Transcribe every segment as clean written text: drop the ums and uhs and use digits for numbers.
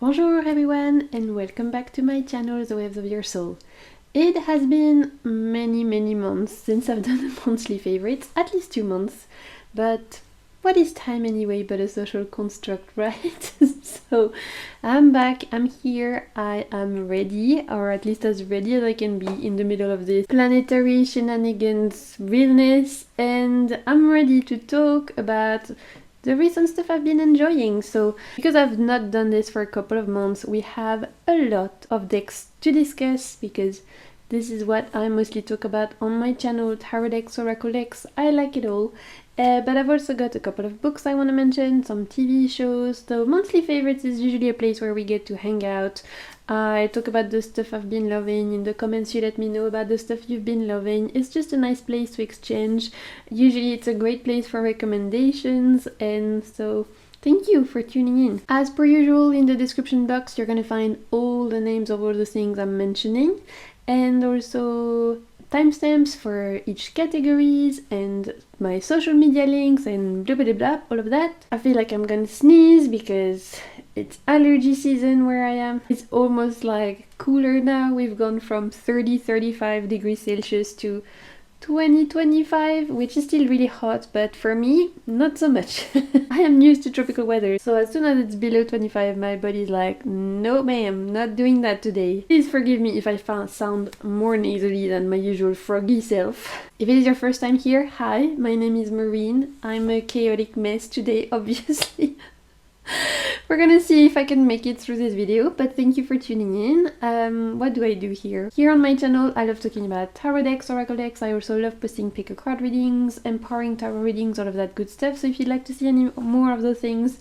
Bonjour everyone and welcome back to my channel, The Waves of Your Soul. It has been many months since I've done a monthly favorites, at least 2 months, but what is time anyway but a social construct, right? So I'm back, I'm here, I am ready, or at least as ready as I can be in the middle of this planetary shenanigans realness, and I'm ready to talk about the recent stuff I've been enjoying. So because I've not done this for a couple of months, we have a lot of decks to discuss because this is what I mostly talk about on my channel, tarot decks, oracle decks. I like it all. But I've also got a couple of books I want to mention, some TV shows. So monthly favorites is usually a place where we get to hang out. I talk about the stuff I've been loving. In the comments you let me know about the stuff you've been loving. It's just a nice place to exchange. Usually it's a great place for recommendations, and so thank you for tuning in. As per usual, in the description box you're gonna find all the names of all the things I'm mentioning, and also timestamps for each categories and my social media links and blah blah blah, all of that. I feel like I'm gonna sneeze because it's allergy season where I am. It's almost like cooler now. We've gone from 30-35 degrees Celsius to 20-25, which is still really hot, but for me, not so much. I am used to tropical weather, so as soon as it's below 25, my body's like, no ma'am, not doing that today. Please forgive me if I sound more nasally than my usual froggy self. If it is your first time here, hi, my name is Maureen. I'm a chaotic mess today, obviously. We're gonna see if I can make it through this video, but thank you for tuning in. What do I do here? Here on my channel, I love talking about tarot decks, oracle decks. I also love posting pick a card readings, empowering tarot readings, all of that good stuff. So if you'd like to see any more of those things,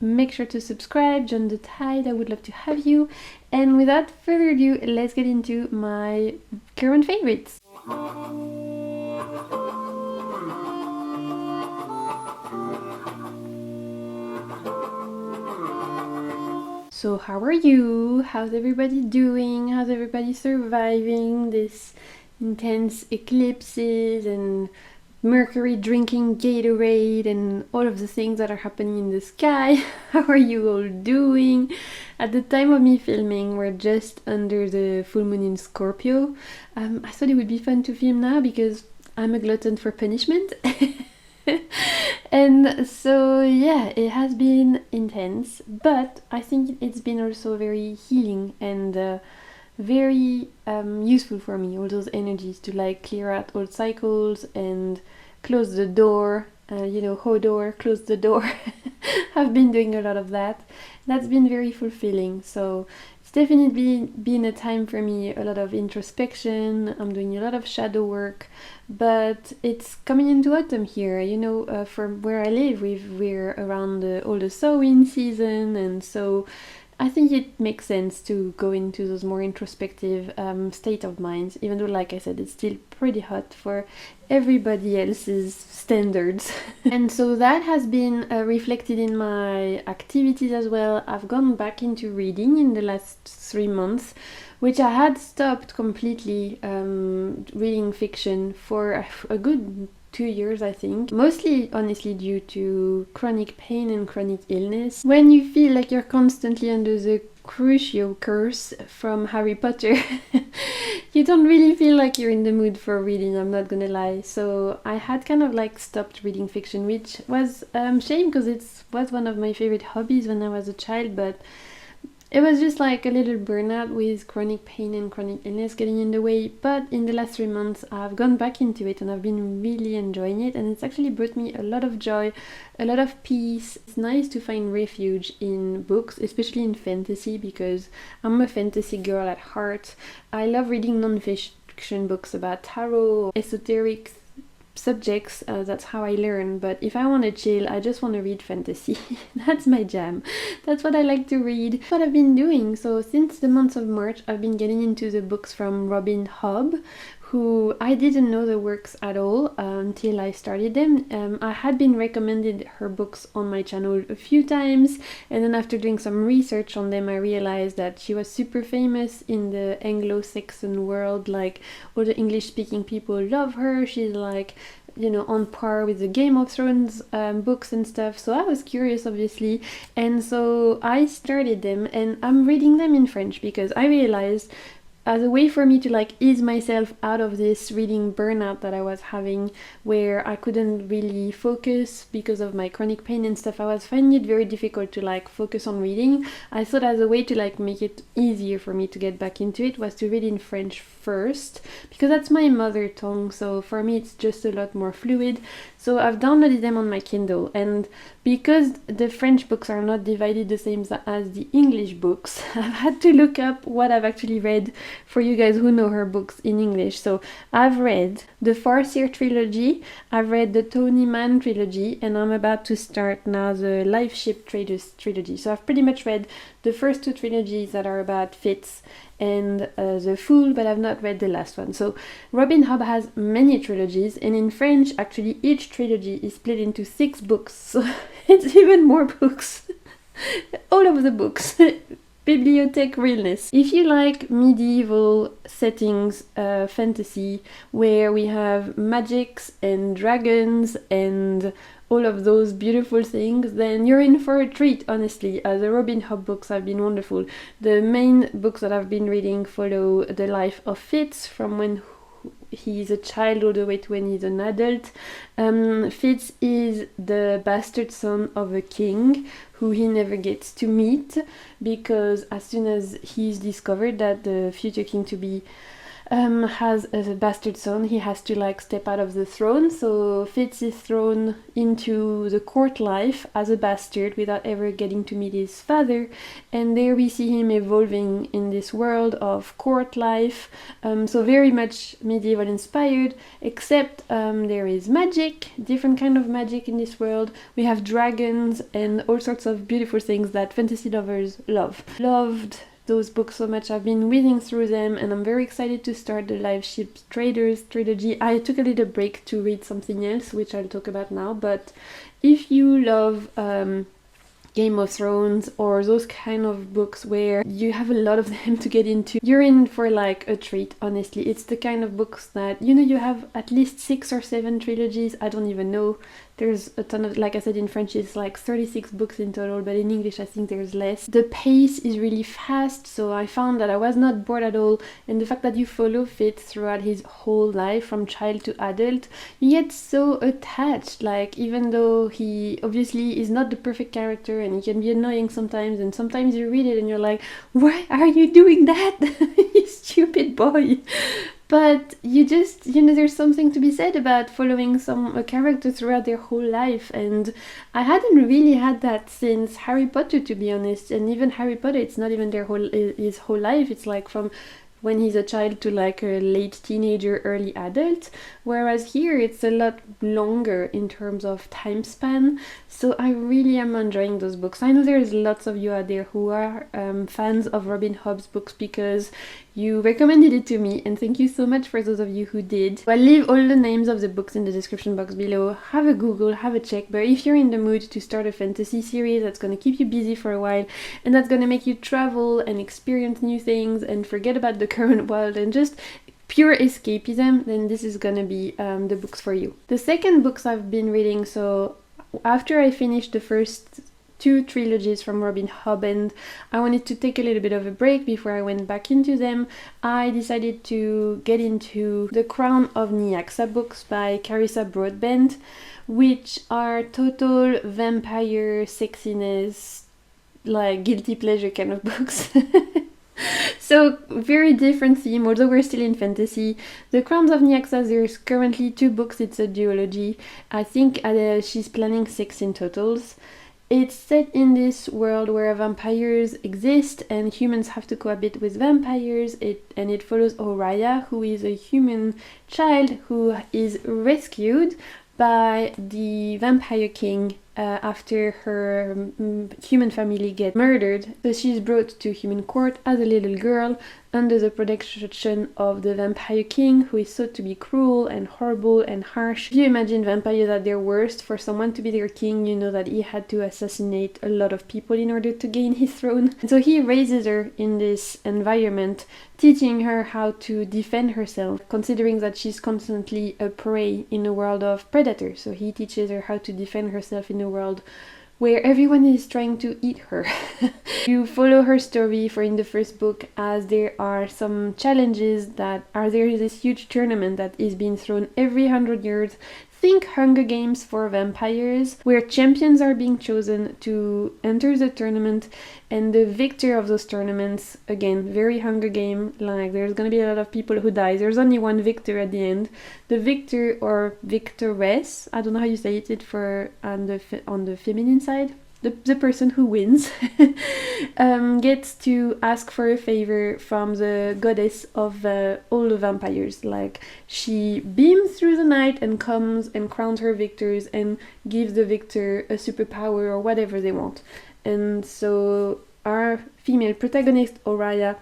make sure to subscribe, join the tide. I would love to have you. And without further ado, let's get into my current favorites. So how are you? How's everybody doing? How's everybody surviving this intense eclipses and Mercury drinking Gatorade and all of the things that are happening in the sky? How are you all doing? At the time of me filming, we're just under the full moon in Scorpio. I thought it would be fun to film now because I'm a glutton for punishment. And so yeah, it has been intense, but I think it's been also very healing and very useful for me, all those energies to like clear out old cycles and close the door, you know, Hodor, close the door. I've been doing a lot of that. That's been very fulfilling. So it's definitely been a time for me, a lot of introspection. I'm doing a lot of shadow work, but it's coming into autumn here. You know, from where I live, we're around all the sowing season, and so I think it makes sense to go into those more introspective state of mind, even though, like I said, it's still pretty hot for everybody else's standards. And so that has been reflected in my activities as well. I've gone back into reading in the last 3 months, which I had stopped completely reading fiction for a good 2 years, I think. Mostly, honestly, due to chronic pain and chronic illness. When you feel like you're constantly under the Crucio curse from Harry Potter, you don't really feel like you're in the mood for reading, I'm not gonna lie. So I had kind of like stopped reading fiction, which was shame because it was one of my favorite hobbies when I was a child, but it was just like a little burnout with chronic pain and chronic illness getting in the way. But in the last 3 months I've gone back into it and I've been really enjoying it, and it's actually brought me a lot of joy, a lot of peace. It's nice to find refuge in books, especially in fantasy, because I'm a fantasy girl at heart. I love reading non-fiction books about tarot, esoteric subjects. That's how I learn, but if I want to chill, I just want to read fantasy. That's my jam. That's what I like to read. That's what I've been doing. So since the month of March, I've been getting into the books from Hobb, who I didn't know the works at all until I started them. I had been recommended her books on my channel a few times, and then after doing some research on them I realized that she was super famous in the Anglo-Saxon world. Like, all the English-speaking people love her. She's like, you know, on par with the Game of Thrones books and stuff. So I was curious, obviously, and so I started them, and I'm reading them in French because I realized, as a way for me to like ease myself out of this reading burnout that I was having, where I couldn't really focus because of my chronic pain and stuff, I was finding it very difficult to like focus on reading. I thought as a way to like make it easier for me to get back into it was to read in French first, because that's my mother tongue, so for me it's just a lot more fluid. So I've downloaded them on my Kindle, and because the French books are not divided the same as the English books, I've had to look up what I've actually read for you guys who know her books in English. So I've read the Farseer trilogy, I've read the Tawny trilogy, and I'm about to start now the Life Ship Traders trilogy. So I've pretty much read the first two trilogies that are about Fitz and The Fool, but I've not read the last one. So Robin Hobb has many trilogies, and in French actually each trilogy is split into 6 books, so it's even more books. All of the books. Bibliothèque realness. If you like medieval settings, fantasy, where we have magics and dragons and all of those beautiful things, then you're in for a treat, honestly. The Robin Hobb books have been wonderful. The main books that I've been reading follow the life of Fitz from when he's a child all the way to when he's an adult. Fitz is the bastard son of a king who he never gets to meet, because as soon as he's discovered that the future king to be has a bastard son, he has to like step out of the throne. So Fitz is thrown into the court life as a bastard without ever getting to meet his father, and there we see him evolving in this world of court life. So very much medieval inspired, except there is magic, different kind of magic in this world. We have dragons and all sorts of beautiful things that fantasy lovers loved those books so much. I've been reading through them, and I'm very excited to start the Life Ship Traders trilogy. I took a little break to read something else, which I'll talk about now, but if you love Game of Thrones or those kind of books where you have a lot of them to get into, you're in for like a treat, honestly. It's the kind of books that, you know, you have at least 6 or 7 trilogies, I don't even know. There's a ton of, like I said, in French it's like 36 books in total, but in English I think there's less. The pace is really fast, so I found that I was not bored at all, and the fact that you follow Fitz throughout his whole life from child to adult, you get so attached. Like, even though he obviously is not the perfect character and he can be annoying sometimes, and sometimes you read it and you're like, why are you doing that? You stupid boy. But you just, you know, there's something to be said about following a character throughout their whole life, and I hadn't really had that since Harry Potter, to be honest. And even Harry Potter, it's not even his whole life. It's like from when he's a child to like a late teenager, early adult, whereas here it's a lot longer in terms of time span. So I really am enjoying those books. I know there's lots of you out there who are fans of Robin Hobb's books because you recommended it to me, and thank you so much for those of you who did. I'll leave all the names of the books in the description box below. Have a Google, have a check, but if you're in the mood to start a fantasy series that's going to keep you busy for a while, and that's going to make you travel and experience new things and forget about the current world and just pure escapism, then this is gonna be the books for you. The second books I've been reading, so after I finished the first 2 trilogies from Robin Hobb and I wanted to take a little bit of a break before I went back into them, I decided to get into the Crown of Nyaxia books by Carissa Broadbent, which are total vampire sexiness, like guilty pleasure kind of books. So very different theme, although we're still in fantasy. The Crowns of Nyaxia, there's currently 2 books, it's a duology. I think she's planning 6 in totals. It's set in this world where vampires exist and humans have to cohabit with vampires, and it follows Oraya, who is a human child who is rescued by the vampire king after her human family gets murdered. So she's brought to human court as a little girl. under the protection of the vampire king, who is thought to be cruel and horrible and harsh. If you imagine vampires at their worst, for someone to be their king, you know that he had to assassinate a lot of people in order to gain his throne. And so he raises her in this environment, teaching her how to defend herself, considering that she's constantly a prey in a world of predators. So he teaches her how to defend herself in a world where everyone is trying to eat her. You follow her story for in the first book, as there are some challenges that are there is this huge tournament that is being thrown every 100 years. Think Hunger Games for vampires, where champions are being chosen to enter the tournament, and the victor of those tournaments, again, very Hunger Game, like there's gonna be a lot of people who die. There's only one victor at the end. The victor or victoress, I don't know how you say it for on the feminine side. The person who wins gets to ask for a favor from the goddess of all the vampires. Like, she beams through the night and comes and crowns her victors and gives the victor a superpower or whatever they want. And so our female protagonist, Oriah,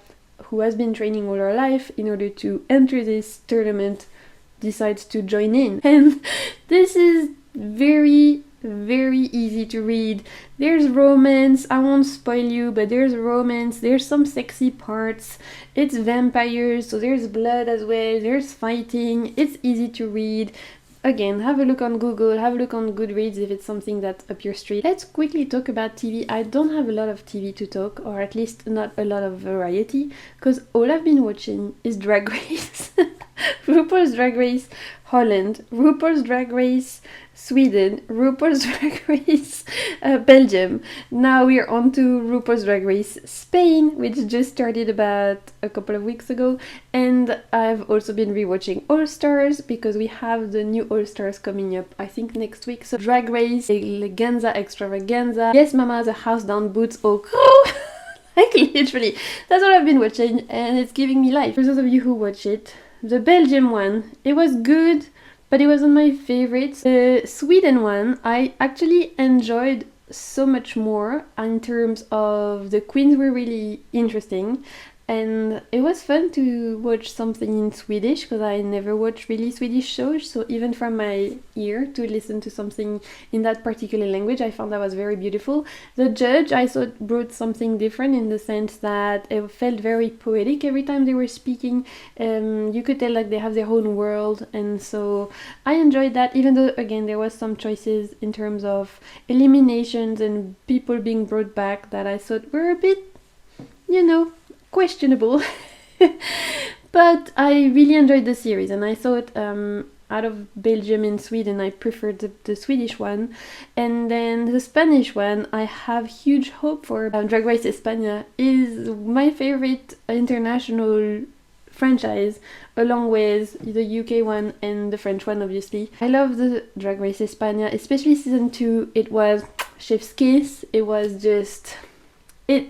who has been training all her life in order to enter this tournament, decides to join in. And this is very easy to read. There's romance, I won't spoil you, but there's romance, there's some sexy parts, it's vampires, so there's blood as well, there's fighting, it's easy to read. Again, have a look on Google, have a look on Goodreads if it's something that's up your street. Let's quickly talk about TV. I don't have a lot of TV to talk, or at least not a lot of variety, because all I've been watching is Drag Race. RuPaul's Drag Race Holland, RuPaul's Drag Race Sweden, RuPaul's Drag Race Belgium. Now we're on to RuPaul's Drag Race Spain, which just started about a couple of weeks ago. And I've also been rewatching All Stars, because we have the new All Stars coming up, I think next week. So Drag Race, Eleganza Extravaganza, Yes Mama, The House Down Boots, oh like literally, that's what I've been watching, and it's giving me life. For those of you who watch it, the Belgium one, it was good, but it wasn't my favorite. The Sweden one, I actually enjoyed so much more in terms of the queens were really interesting. And it was fun to watch something in Swedish, because I never watch really Swedish shows, so even from my ear to listen to something in that particular language, I found that was very beautiful. The judge, I thought, brought something different in the sense that it felt very poetic every time they were speaking. You could tell like they have their own world, and so I enjoyed that, even though again there was some choices in terms of eliminations and people being brought back that I thought were a bit, you know, questionable. But I really enjoyed the series, and I thought out of Belgium and Sweden I preferred the Swedish one, and then the Spanish one I have huge hope for. Drag Race España is my favorite international franchise, along with the UK one and the French one, obviously. I love the Drag Race España, especially season 2. It was chef's kiss. It was just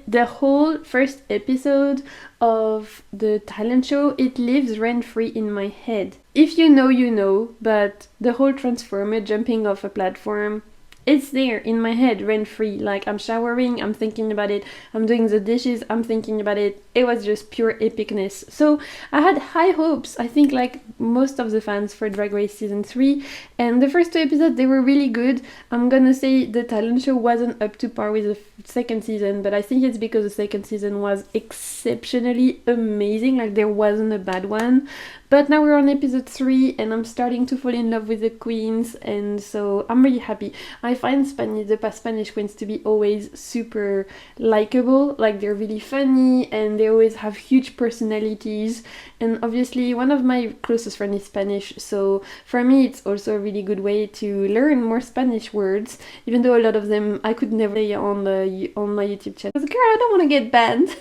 the whole first episode of the talent show, it lives rent-free in my head. If you know, you know, but the whole transformer jumping off a platform, it's there in my head, rent-free. Like, I'm showering, I'm thinking about it, I'm doing the dishes, I'm thinking about it. It was just pure epicness. So I had high hopes, I think like most of the fans, for Drag Race Season 3. And the first 2 episodes, they were really good. I'm gonna say the talent show wasn't up to par with the second season, but I think it's because the second season was exceptionally amazing. Like, there wasn't a bad one. But now we're on episode 3, and I'm starting to fall in love with the queens, and so I'm really happy. I find the Spanish queens to be always super likable. Like, they're really funny, and they always have huge personalities. And obviously, one of my closest friends is Spanish, so for me, it's also a really good way to learn more Spanish words, even though a lot of them I could never say on my YouTube channel. Because, girl, I don't want to get banned.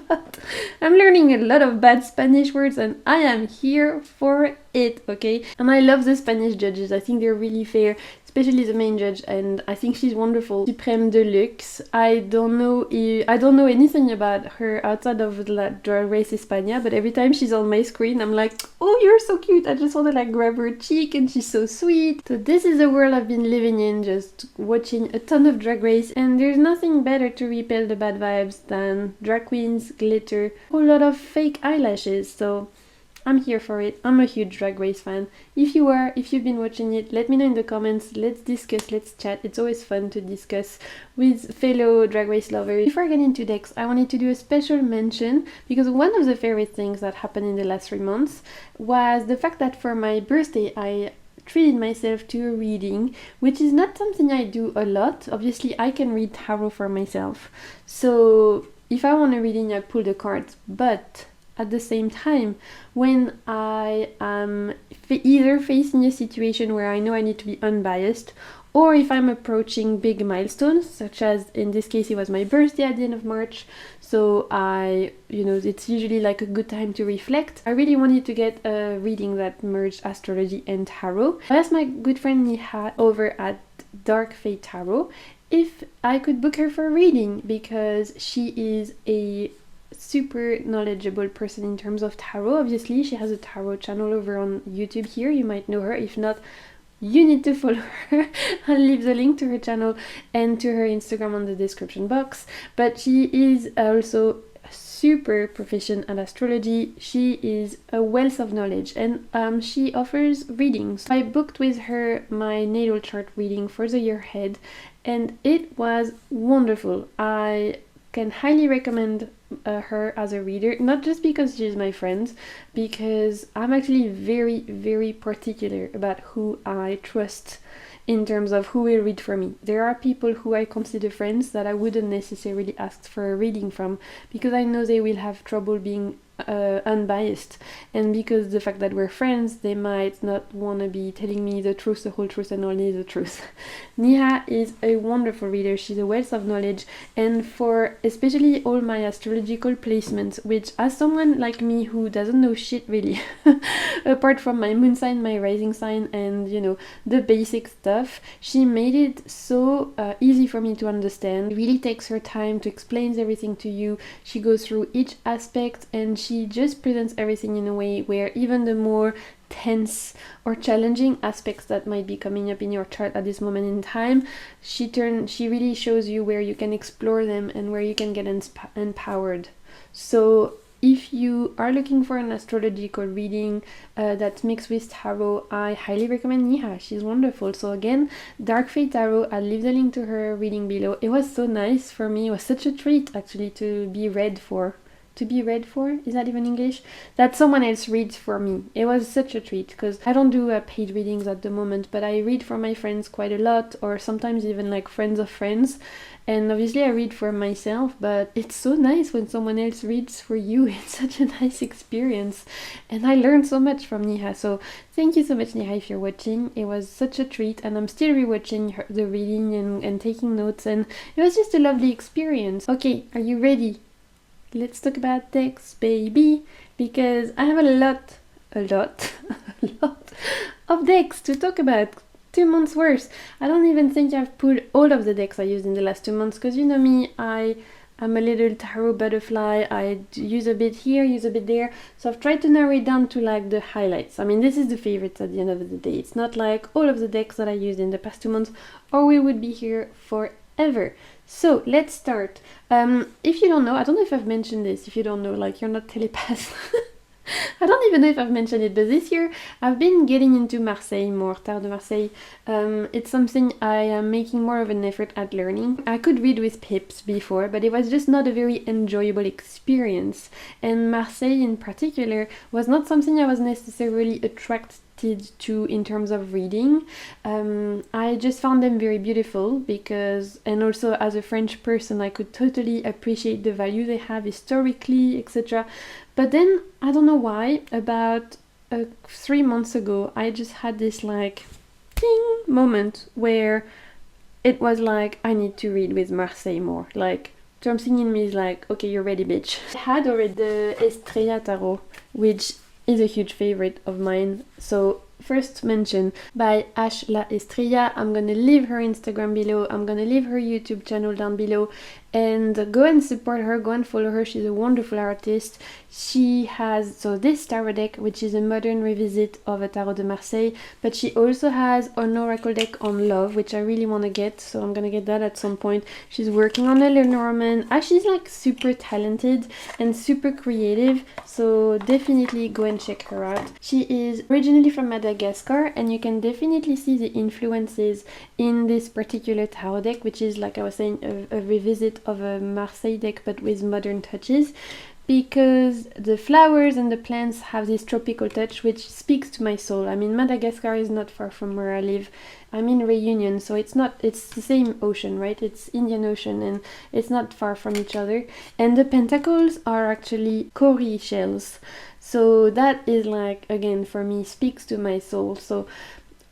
But I'm learning a lot of bad Spanish words, and I am here for it, okay? And I love the Spanish judges. I think they're really fair. It's especially the main judge, and I think she's wonderful. Supreme Deluxe. I don't know anything about her outside of Drag Race España, but every time she's on my screen, I'm like, oh, you're so cute. I just want to like grab her cheek, and she's so sweet. So this is the world I've been living in, just watching a ton of Drag Race, and there's nothing better to repel the bad vibes than drag queens, glitter, a whole lot of fake eyelashes. So I'm here for it. I'm a huge Drag Race fan. If you've been watching it, let me know in the comments. Let's discuss, let's chat. It's always fun to discuss with fellow Drag Race lovers. Before I get into decks, I wanted to do a special mention because one of the favorite things that happened in the last 3 months was the fact that for my birthday, I treated myself to a reading, which is not something I do a lot. Obviously, I can read tarot for myself. So if I want a reading, I pull the cards, but at the same time, when I am either facing a situation where I know I need to be unbiased, or if I'm approaching big milestones, such as in this case it was my birthday at the end of March, so it's usually like a good time to reflect. I really wanted to get a reading that merged astrology and tarot. I asked my good friend Niha over at Dark Fate Tarot if I could book her for a reading, because she is a super knowledgeable person in terms of tarot. Obviously, she has a tarot channel over on YouTube here. You might know her. If not, you need to follow her. I'll leave the link to her channel and to her Instagram on the description box. But she is also super proficient at astrology. She is a wealth of knowledge, and she offers readings. I booked with her my natal chart reading for the year ahead, and it was wonderful. I can highly recommend her as a reader, not just because she's my friend, because I'm actually very, very particular about who I trust in terms of who will read for me. There are people who I consider friends that I wouldn't necessarily ask for a reading from, because I know they will have trouble being unbiased, and because the fact that we're friends, they might not want to be telling me the truth, the whole truth, and only the truth. Niha is a wonderful reader. She's a wealth of knowledge, and for especially all my astrological placements, which as someone like me who doesn't know shit really apart from my moon sign, my rising sign, and the basic stuff, she made it so easy for me to understand. She really takes her time to explain everything to you. She goes through each aspect, and she just presents everything in a way where even the more tense or challenging aspects that might be coming up in your chart at this moment in time, she really shows you where you can explore them and where you can get empowered. So if you are looking for an astrological reading that's mixed with tarot, I highly recommend Niha. She's wonderful. So again, Dark Fate Tarot, I'll leave the link to her reading below. It was so nice for me. It was such a treat actually to be read for. Is that even English? That someone else reads for me. It was such a treat, because I don't do paid readings at the moment, but I read for my friends quite a lot, or sometimes even like friends of friends, and obviously I read for myself, but it's so nice when someone else reads for you. It's such a nice experience, and I learned so much from Niha. So thank you so much, Niha, if you're watching. It was such a treat, and I'm still rewatching the reading and taking notes, and it was just a lovely experience. Okay, are you ready? Let's talk about decks, baby, because I have a lot of decks to talk about. 2 months worth. I don't even think I've pulled all of the decks I used in the last 2 months, because you know me, I'm a little tarot butterfly. I use a bit here, use a bit there, so I've tried to narrow it down to like the highlights. I mean, this is the favorites at the end of the day. It's not like all of the decks that I used in the past 2 months, or we would be here forever. So let's start. If you don't know, I don't know if I've mentioned this. If you don't know, like, you're not telepath. I don't even know if I've mentioned it, but this year I've been getting into Marseille more, Tarot de Marseille. It's something I am making more of an effort at learning. I could read with pips before, but it was just not a very enjoyable experience. And Marseille in particular was not something I was necessarily attracted to in terms of reading. I just found them very beautiful because, and also as a French person, I could totally appreciate the value they have historically, etc. But then, I don't know why, about 3 months ago, I just had this like ding moment where it was like, I need to read with Marseille more. Like, something in me is like, okay, you're ready, bitch. I had already the Estrella Tarot, which is a huge favorite of mine. So first mentioned by Ash La Estrella. I'm gonna leave her Instagram below, I'm gonna leave her YouTube channel down below, and go and support her, go and follow her. She's a wonderful artist. She has this tarot deck, which is a modern revisit of a Tarot de Marseille, but she also has an oracle deck on love, which I really want to get, so I'm gonna get that at some point. She's working on a Lenormand. She's like super talented and super creative, so definitely go and check her out. She is originally from Madagascar, and you can definitely see the influences in this particular tarot deck, which is, like I was saying, a revisit of a Marseille deck but with modern touches, because the flowers and the plants have this tropical touch which speaks to my soul. I mean, Madagascar is not far from where I live. I'm in Réunion, so it's the same ocean, right? It's Indian Ocean, and it's not far from each other. And the pentacles are actually cowrie shells, so that is, like, again, for me, speaks to my soul. So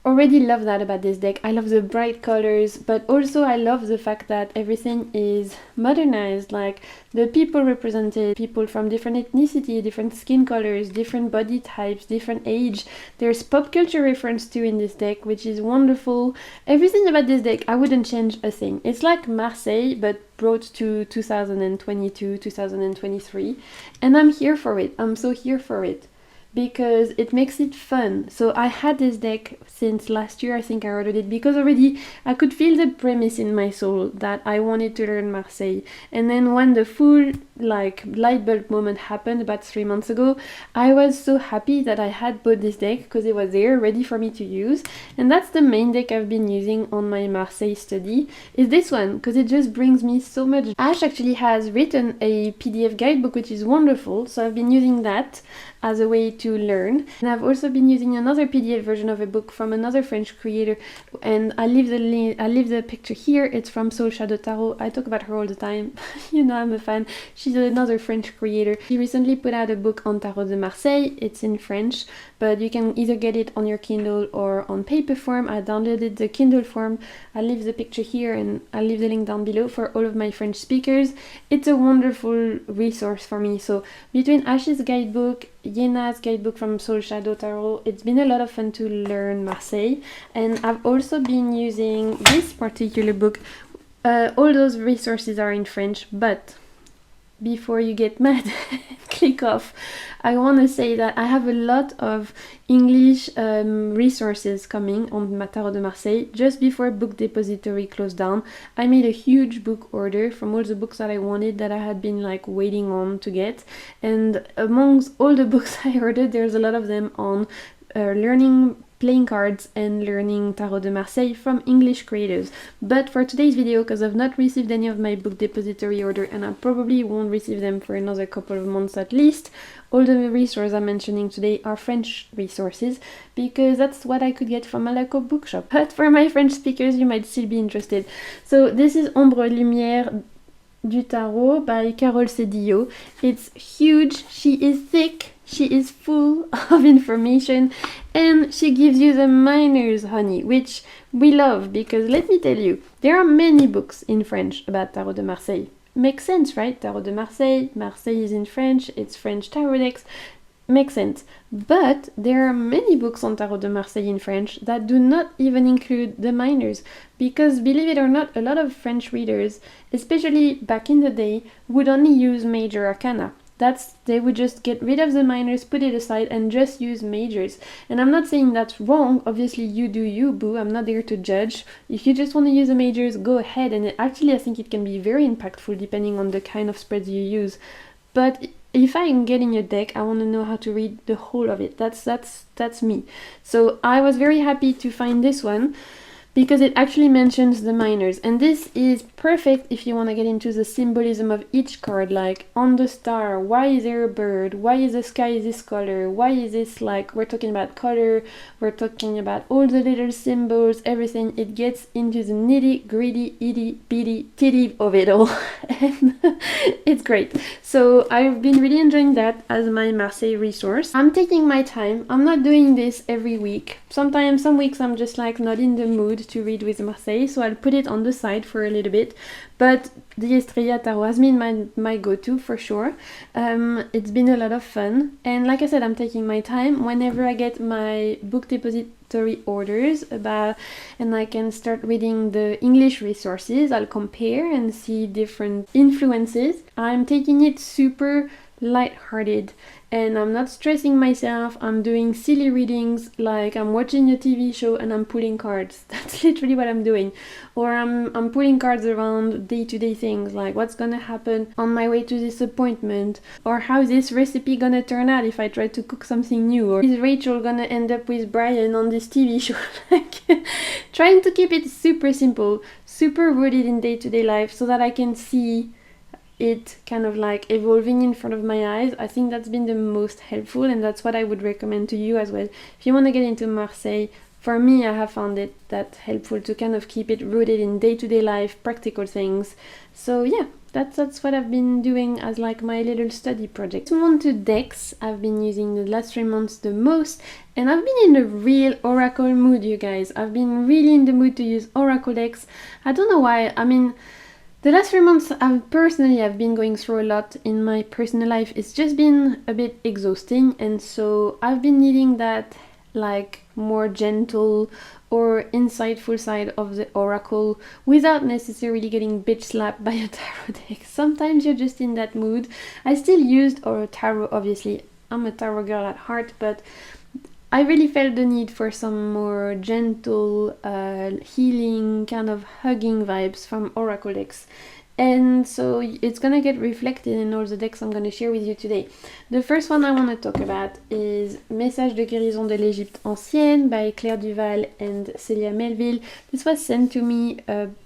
already love that about this deck. I love the bright colors, but also I love the fact that everything is modernized. Like, the people represented, people from different ethnicity, different skin colors, different body types, different age. There's pop culture reference too in this deck, which is wonderful. Everything about this deck, I wouldn't change a thing. It's like Marseille, but brought to 2022, 2023, and I'm here for it. I'm so here for it, because it makes it fun. So I had this deck since last year. I think I ordered it because already I could feel the premise in my soul that I wanted to learn Marseille. And then when the full light bulb moment happened about 3 months ago, I was so happy that I had bought this deck because it was there ready for me to use. And that's the main deck I've been using on my Marseille study, is this one, because it just brings me so much. Ash actually has written a PDF guidebook, which is wonderful, so I've been using that as a way to learn. And I've also been using another PDF version of a book from another French creator, and I leave the picture here. It's from Soul Shadow Tarot. I talk about her all the time. You know, I'm a fan. She's another French creator. She recently put out a book on Tarot de Marseille. It's in French, but you can either get it on your Kindle or on paper form. I downloaded the Kindle form. I'll leave the picture here, and I'll leave the link down below for all of my French speakers. It's a wonderful resource for me. So between Ash's guidebook, Yena's guidebook from Soul Shadow Tarot, it's been a lot of fun to learn Marseille. And I've also been using this particular book. All those resources are in French, but before you get mad and click off, I want to say that I have a lot of English resources coming on Tarot de Marseille. Just before Book Depository closed down, I made a huge book order from all the books that I wanted, that I had been like waiting on to get. And amongst all the books I ordered, there's a lot of them on learning playing cards and learning Tarot de Marseille from English creators. But for today's video, because I've not received any of my Book Depository order, and I probably won't receive them for another couple of months at least, all the resources I'm mentioning today are French resources, because that's what I could get from a local bookshop. But for my French speakers, you might still be interested. So this is Ombre Lumière du Tarot by Carole Cedillo. It's huge, she is thick, she is full of information, and she gives you the minors, honey, which we love, because let me tell you, there are many books in French about Tarot de Marseille. Makes sense, right? Tarot de Marseille, Marseille is in French, it's French tarot decks, makes sense. But there are many books on Tarot de Marseille in French that do not even include the minors, because believe it or not, a lot of French readers, especially back in the day, would only use major arcana. They would just get rid of the minors, put it aside, and just use majors. And I'm not saying that's wrong. Obviously, you do you, boo. I'm not there to judge. If you just want to use the majors, go ahead. And actually, I think it can be very impactful depending on the kind of spreads you use. But if I'm getting a deck, I want to know how to read the whole of it. That's me. So I was very happy to find this one, because it actually mentions the minors, and this is perfect if you want to get into the symbolism of each card, like on the star, why is there a bird, why is the sky this color, why is this, like, we're talking about color, we're talking about all the little symbols, everything. It gets into the nitty gritty itty bitty titty of it all, and it's great. So I've been really enjoying that as my Marseille resource. I'm taking my time. I'm not doing this every week. Sometimes, some weeks I'm just like not in the mood, to read with Marseille, so I'll put it on the side for a little bit. But the Estrella Tarot has been my go-to for sure. It's been a lot of fun, and like I said, I'm taking my time. Whenever I get my book depository orders and I can start reading the English resources, I'll compare and see different influences. I'm taking it super light-hearted, and I'm not stressing myself. I'm doing silly readings like I'm watching a TV show and I'm pulling cards. That's literally what I'm doing. Or I'm pulling cards around day-to-day things like what's gonna happen on my way to this appointment, or how this recipe gonna turn out if I try to cook something new, or is Rachel gonna end up with Brian on this TV show. Like trying to keep it super simple, super rooted in day-to-day life so that I can see it kind of like evolving in front of my eyes. I think that's been the most helpful, and that's what I would recommend to you as well. If you want to get into Marseille, for me, I have found it that helpful to kind of keep it rooted in day-to-day life, practical things. So yeah, that's what I've been doing as like my little study project. Move on to decks. I've been using the last 3 months the most, and I've been in a real oracle mood, you guys. I've been really in the mood to use oracle decks. I don't know why. I mean, the last 3 months, I've been going through a lot in my personal life. It's just been a bit exhausting, and so I've been needing that like more gentle or insightful side of the oracle without necessarily getting bitch slapped by a tarot deck. Sometimes you're just in that mood. I still used tarot, obviously. I'm a tarot girl at heart, but I really felt the need for some more gentle, healing, kind of hugging vibes from oracle decks. And so it's gonna get reflected in all the decks I'm gonna share with you today. The first one I want to talk about is Message de guérison de l'Égypte ancienne by Claire Duval and Célia Melville. This was sent to me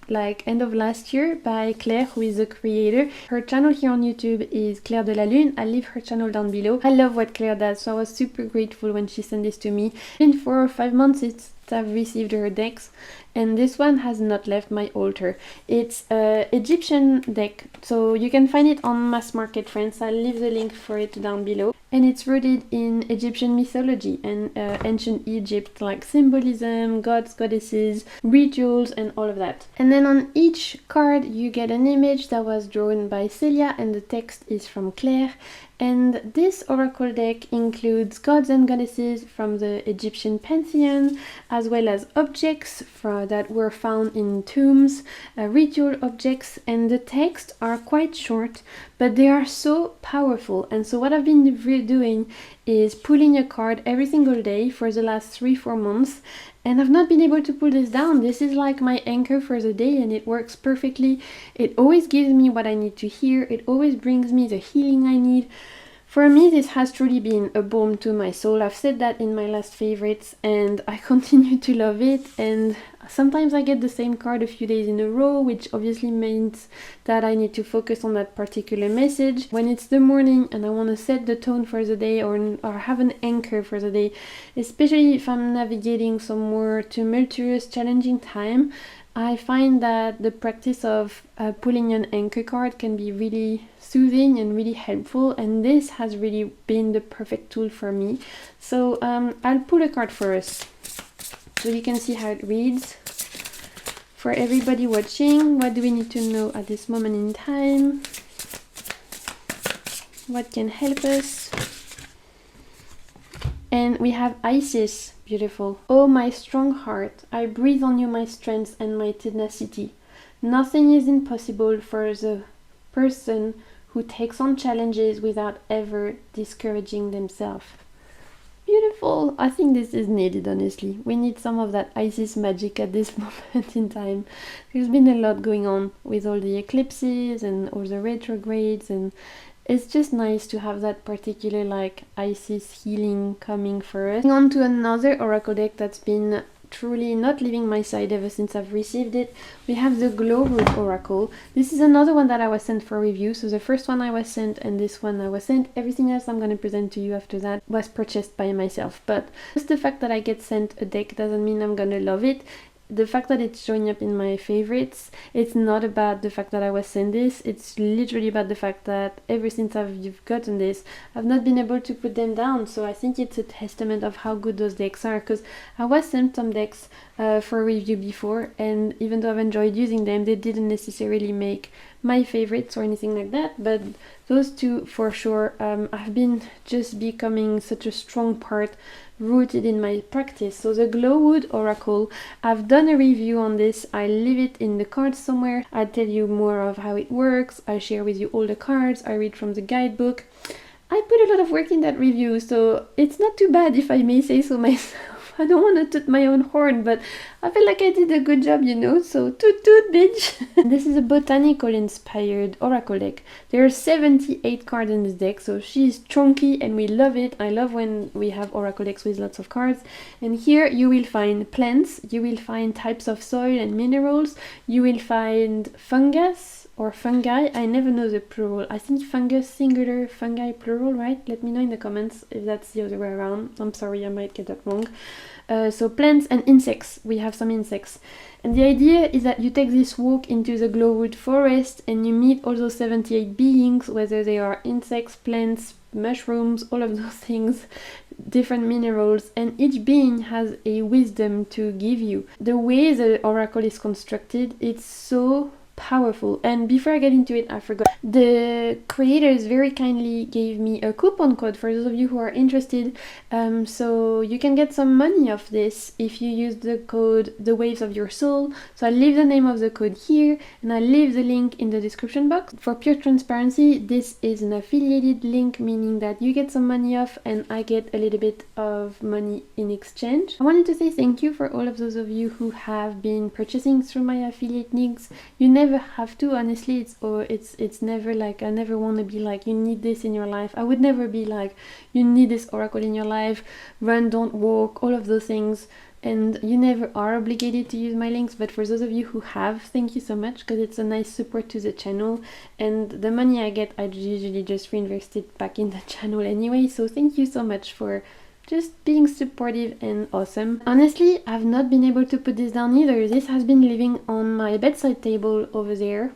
like end of last year by Claire, who is the creator. Her channel here on YouTube is Claire de la Lune. I'll leave her channel down below. I love what Claire does, so I was super grateful when she sent this to me. In 4 or 5 months since I've received her decks, and this one has not left my altar. It's an Egyptian deck, so you can find it on Mass Market, friends. I'll leave the link for it down below. And it's rooted in Egyptian mythology and ancient Egypt, like symbolism, gods, goddesses, rituals, and all of that. And then on each card you get an image that was drawn by Celia, and the text is from Claire. And this oracle deck includes gods and goddesses from the Egyptian pantheon, as well as objects that were found in tombs, ritual objects, and the texts are quite short, but they are so powerful. And so what I've been doing is pulling a card every single day for the last 3-4 months, and I've not been able to pull this down. This is like my anchor for the day, and it works perfectly. It always gives me what I need to hear. It always brings me the healing I need. For me, this has truly been a balm to my soul. I've said that in my last favorites, and I continue to love it. And sometimes I get the same card a few days in a row, which obviously means that I need to focus on that particular message. When it's the morning and I want to set the tone for the day, or have an anchor for the day, especially if I'm navigating some more tumultuous, challenging time, I find that the practice of pulling an anchor card can be really soothing and really helpful, and this has really been the perfect tool for me. So I'll pull a card for us so you can see how it reads. For everybody watching, what do we need to know at this moment in time? What can help us? And we have Isis. Beautiful. Oh, my strong heart, I breathe on you my strength and my tenacity. Nothing is impossible for the person who takes on challenges without ever discouraging themselves. Beautiful. I think this is needed, honestly. We need some of that Isis magic at this moment in time. There's been a lot going on with all the eclipses and all the retrogrades, and it's just nice to have that particular like Isis healing coming for us. On to another oracle deck that's been truly not leaving my side ever since I've received it. We have the Glow Root Oracle. This is another one that I was sent for review. So the first one I was sent and this one I was sent. Everything else I'm going to present to you after that was purchased by myself. But just the fact that I get sent a deck doesn't mean I'm going to love it. the fact that it's showing up in my favorites, it's not about the fact that I was sent this, it's literally about the fact that ever since I've gotten this, I've not been able to put them down. So I think it's a testament of how good those decks are, because I was sent some decks for review before, and even though I've enjoyed using them, they didn't necessarily make my favorites or anything like that, but those two for sure have been just becoming such a strong part rooted in my practice. So the Glowwood Oracle, I've done a review on this, I leave it in the cards somewhere. I tell you more of how it works, I share with you all the cards, I read from the guidebook. I put a lot of work in that review, so it's not too bad if I may say so myself. I don't want to toot my own horn, but I feel like I did a good job, you know, so toot toot bitch! This is a botanical inspired oracle deck. There are 78 cards in this deck, so she's chunky and we love it. I love when we have oracle decks with lots of cards. And here you will find plants, you will find types of soil and minerals, you will find fungus, or fungi, I never know the plural. I think fungus singular, fungi plural, right? Let me know in the comments if that's the other way around. I'm sorry, I might get that wrong. So plants and insects, we have some insects. And the idea is that you take this walk into the Glowwood forest and you meet all those 78 beings, whether they are insects, plants, mushrooms, all of those things, different minerals, and each being has a wisdom to give you. The way the oracle is constructed, it's so powerful. And before I get into it, I forgot, the creators very kindly gave me a coupon code for those of you who are interested, so you can get some money off this if you use the code The Waves of Your Soul. So I'll leave the name of the code here and I'll leave the link in the description box. For pure transparency, this is an affiliated link, meaning that you get some money off and I get a little bit of money in exchange. I wanted to say thank you for all of those of you who have been purchasing through my affiliate links. You never have to, honestly. It's never like, I never want to be like, you need this in your life. I would never be like, you need this oracle in your life, run, don't walk, all of those things. And you never are obligated to use my links, but for those of you who have, thank you so much, because it's a nice support to the channel, and the money I get I usually just reinvest it back in the channel anyway. So thank you so much for just being supportive and awesome. Honestly, I've not been able to put this down either. This has been living on my bedside table over there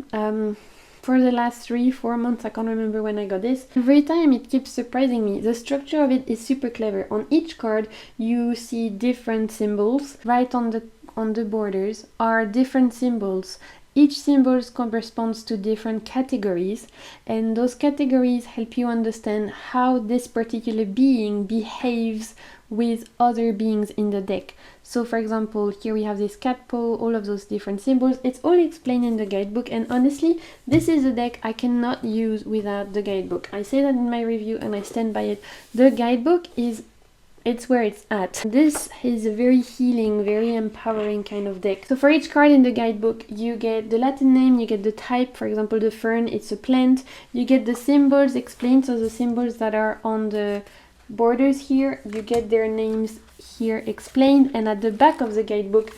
for the last 3-4 months. I can't remember when I got this. Every time it keeps surprising me. The structure of it is super clever. On each card you see different symbols. Right on the borders are different symbols. Each symbol corresponds to different categories, and those categories help you understand how this particular being behaves with other beings in the deck. So for example, here we have this cat paw, all of those different symbols. It's all explained in the guidebook, and honestly, this is a deck I cannot use without the guidebook. I say that in my review and I stand by it. The guidebook is, it's where it's at. This is a very healing, very empowering kind of deck. So for each card in the guidebook, you get the Latin name, you get the type, for example the fern, it's a plant, you get the symbols explained, so the symbols that are on the borders here, you get their names here explained, and at the back of the guidebook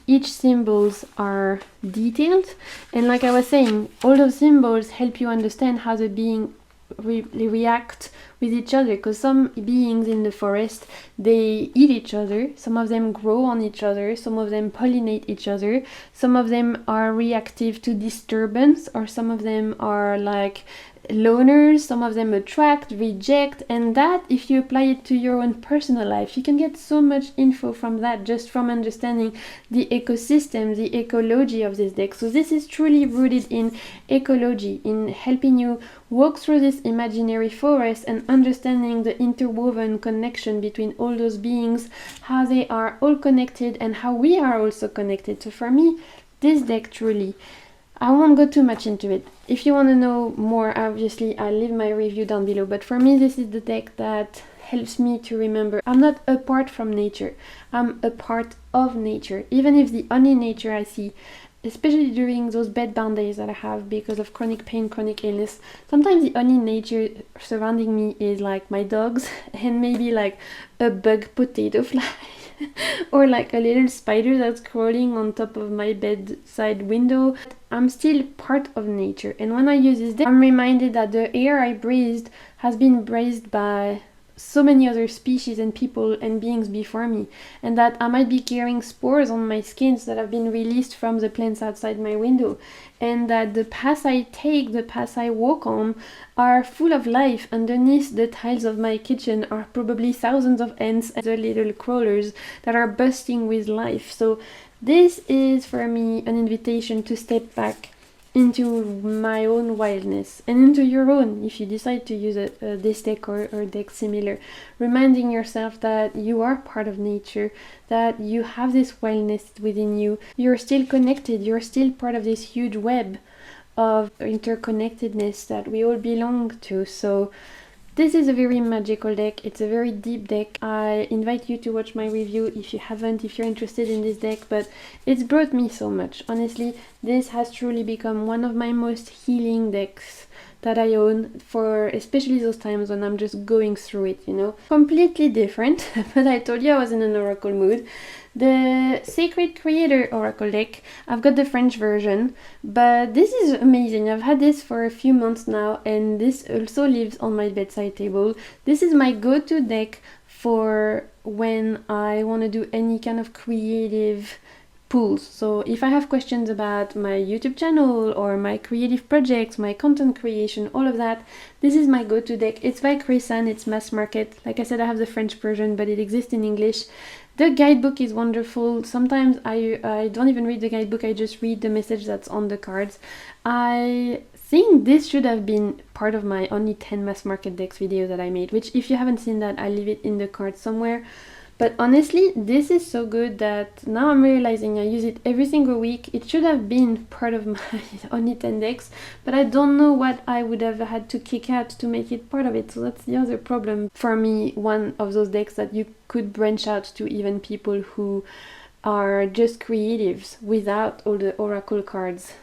each symbols are detailed. And like I was saying, all those symbols help you understand how the being react with each other, because some beings in the forest, they eat each other, some of them grow on each other, some of them pollinate each other, some of them are reactive to disturbance, or some of them are like loners, some of them attract, reject, and that, if you apply it to your own personal life, you can get so much info from that, just from understanding the ecosystem, the ecology of this deck. So this is truly rooted in ecology, in helping you walk through this imaginary forest and understanding the interwoven connection between all those beings, how they are all connected and how we are also connected. So for me, this deck truly, I won't go too much into it. If you want to know more, obviously I'll leave my review down below, but for me this is the deck that helps me to remember I'm not apart from nature, I'm a part of nature. Even if the only nature I see, especially during those bedbound days that I have because of chronic pain, chronic illness, sometimes the only nature surrounding me is like my dogs and maybe like a bug potato fly or like a little spider that's crawling on top of my bedside window. I'm still part of nature, and when I use this deck, I'm reminded that the air I breathed has been breathed by so many other species and people and beings before me, and that I might be carrying spores on my skins that have been released from the plants outside my window, and that the paths I take, the paths I walk on, are full of life. Underneath the tiles of my kitchen are probably thousands of ants and the little crawlers that are bursting with life. So this is for me an invitation to step back into my own wildness, and into your own if you decide to use this deck or a deck similar, reminding yourself that you are part of nature, that you have this wildness within you, you're still connected, you're still part of this huge web of interconnectedness that we all belong to. So this is a very magical deck, it's a very deep deck. I invite you to watch my review if you haven't, if you're interested in this deck, but it's brought me so much. Honestly, this has truly become one of my most healing decks that I own, for especially those times when I'm just going through it, you know. Completely different, but I told you I was in an oracle mood. The Sacred Creator Oracle deck, I've got the French version, but this is amazing. I've had this for a few months now, and this also lives on my bedside table. This is my go-to deck for when I want to do any kind of creative pulls. So if I have questions about my YouTube channel or my creative projects, my content creation, all of that, this is my go-to deck. It's by Carissa and it's mass market. Like I said, I have the French version, but it exists in English. The guidebook is wonderful. Sometimes I don't even read the guidebook, I just read the message that's on the cards. I think this should have been part of my only 10 mass market decks video that I made, which if you haven't seen that, I'll leave it in the cards somewhere. But honestly, this is so good that now I'm realizing I use it every single week. It should have been part of my only 10 decks, but I don't know what I would have had to kick out to make it part of it. So that's the other problem for me, one of those decks that you could branch out to even people who are just creatives without all the oracle cards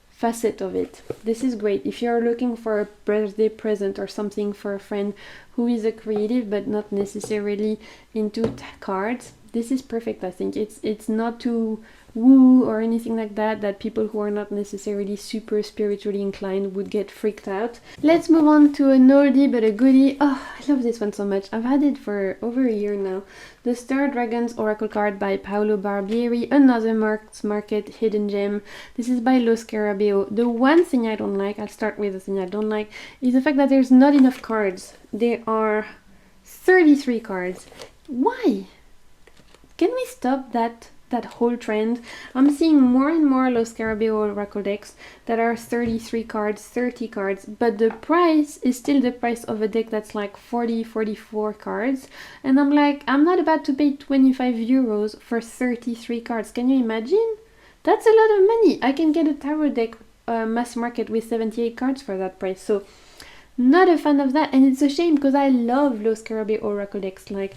facet of it. This is great if you're looking for a birthday present or something for a friend who is a creative but not necessarily into cards. This is perfect. I think it's not too woo or anything like that people who are not necessarily super spiritually inclined would get freaked out. Let's move on to an oldie but a goodie. Oh, I love this one so much. I've had it for over a year now. The Star Dragons Oracle card by Paolo Barbieri, another Mass Market hidden gem. This is by Lo Scarabeo. The one thing I don't like, I'll start with the thing I don't like, is the fact that there's not enough cards. There are 33 cards. Why? Can we stop that whole trend? I'm seeing more and more Lo Scarabeo Oracle decks that are 33 cards, 30 cards, but the price is still the price of a deck that's like 40, 44 cards. And I'm like, I'm not about to pay 25 euros for 33 cards. Can you imagine? That's a lot of money. I can get a tarot deck mass market with 78 cards for that price. So not a fan of that, and it's a shame because I love Lo Scarabeo Oracle decks, like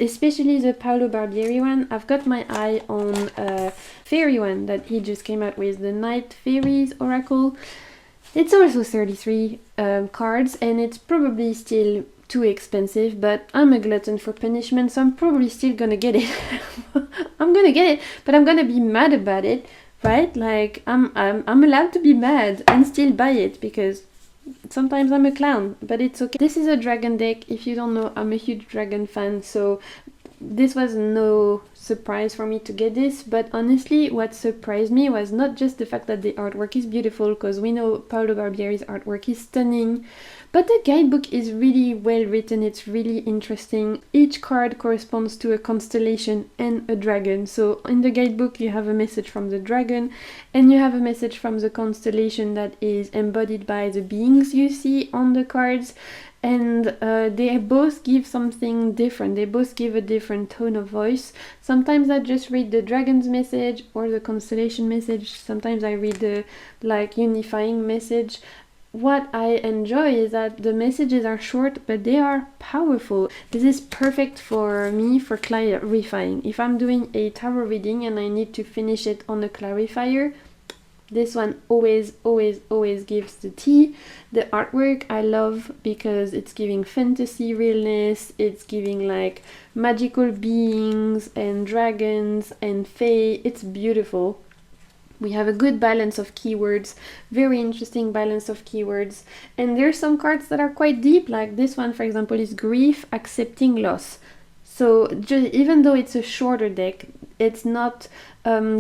especially the Paolo Barbieri one. I've got my eye on a fairy one that he just came out with, the Night Fairies Oracle. It's also 33 cards, and it's probably still too expensive, but I'm a glutton for punishment, so I'm probably still gonna get it. I'm gonna get it, but I'm gonna be mad about it, right? Like I'm allowed to be mad and still buy it because sometimes I'm a clown, but it's okay. This is a dragon deck. If you don't know, I'm a huge dragon fan, so this was no surprise for me to get this. But honestly, what surprised me was not just the fact that the artwork is beautiful, because we know Paolo Barbieri's artwork is stunning, but the guidebook is really well written. It's really interesting. Each card corresponds to a constellation and a dragon. So in the guidebook you have a message from the dragon and you have a message from the constellation that is embodied by the beings you see on the cards. And they both give something different. They both give a different tone of voice. Sometimes I just read the dragon's message or the constellation message. Sometimes I read the unifying message. What I enjoy is that the messages are short, but they are powerful. This is perfect for me for clarifying. If I'm doing a tarot reading and I need to finish it on a clarifier, this one always gives the tea. The artwork I love because it's giving fantasy realness, it's giving like magical beings and dragons and fae. It's beautiful. We have a good balance of keywords, very interesting balance of keywords. And there's some cards that are quite deep, like this one, for example, is Grief, Accepting Loss. So even though it's a shorter deck, it's not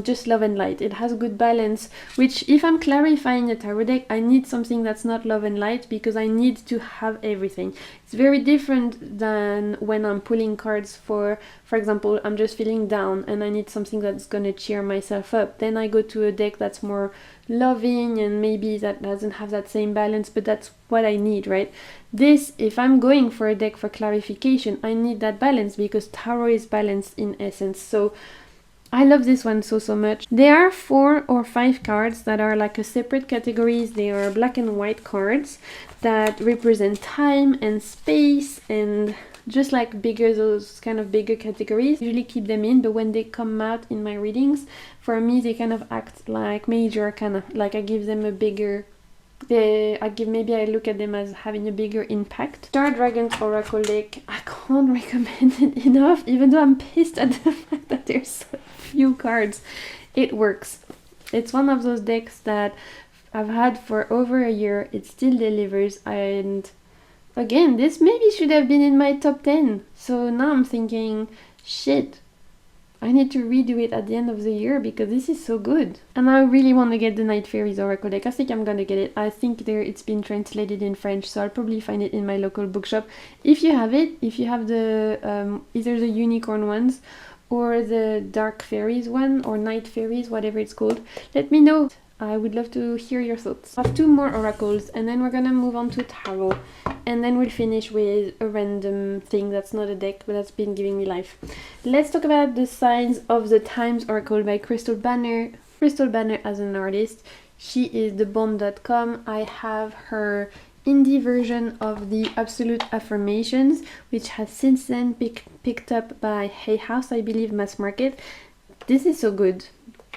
just love and light. It has a good balance, which if I'm clarifying a tarot deck, I need something that's not love and light because I need to have everything. It's very different than when I'm pulling cards for example, I'm just feeling down and I need something that's gonna cheer myself up. Then I go to a deck that's more loving and maybe that doesn't have that same balance, but that's what I need, right? This, if I'm going for a deck for clarification, I need that balance because tarot is balanced in essence. So I love this one so much. There are 4 or 5 cards that are like a separate categories. They are black and white cards that represent time and space and just like those kind of bigger categories. I usually keep them in, but when they come out in my readings, for me they kind of act like major, kind of like I give them a bigger, maybe I look at them as having a bigger impact. Star Dragon's Oracle deck, I can't recommend it enough, even though I'm pissed at the fact that there's so few cards. It works. It's one of those decks that I've had for over a year. It still delivers, and again, this maybe should have been in my top 10. So now I'm thinking, shit, I need to redo it at the end of the year because this is so good. And I really want to get the Night Fairies Oracle deck. I think I'm gonna get it. I think it's been translated in French, so I'll probably find it in my local bookshop. If you have it, if you have the either the unicorn ones or the Dark Fairies one or Night Fairies, whatever it's called, let me know. I would love to hear your thoughts. I have 2 more oracles and then we're gonna move on to tarot, and then we'll finish with a random thing that's not a deck but that's been giving me life. Let's talk about the Signs of the Times Oracle by Crystal Banner. Crystal Banner as an artist, she is thebomb.com. I have her indie version of the Absolute Affirmations, which has since then picked up by Hay House, I believe, mass market. This is so good.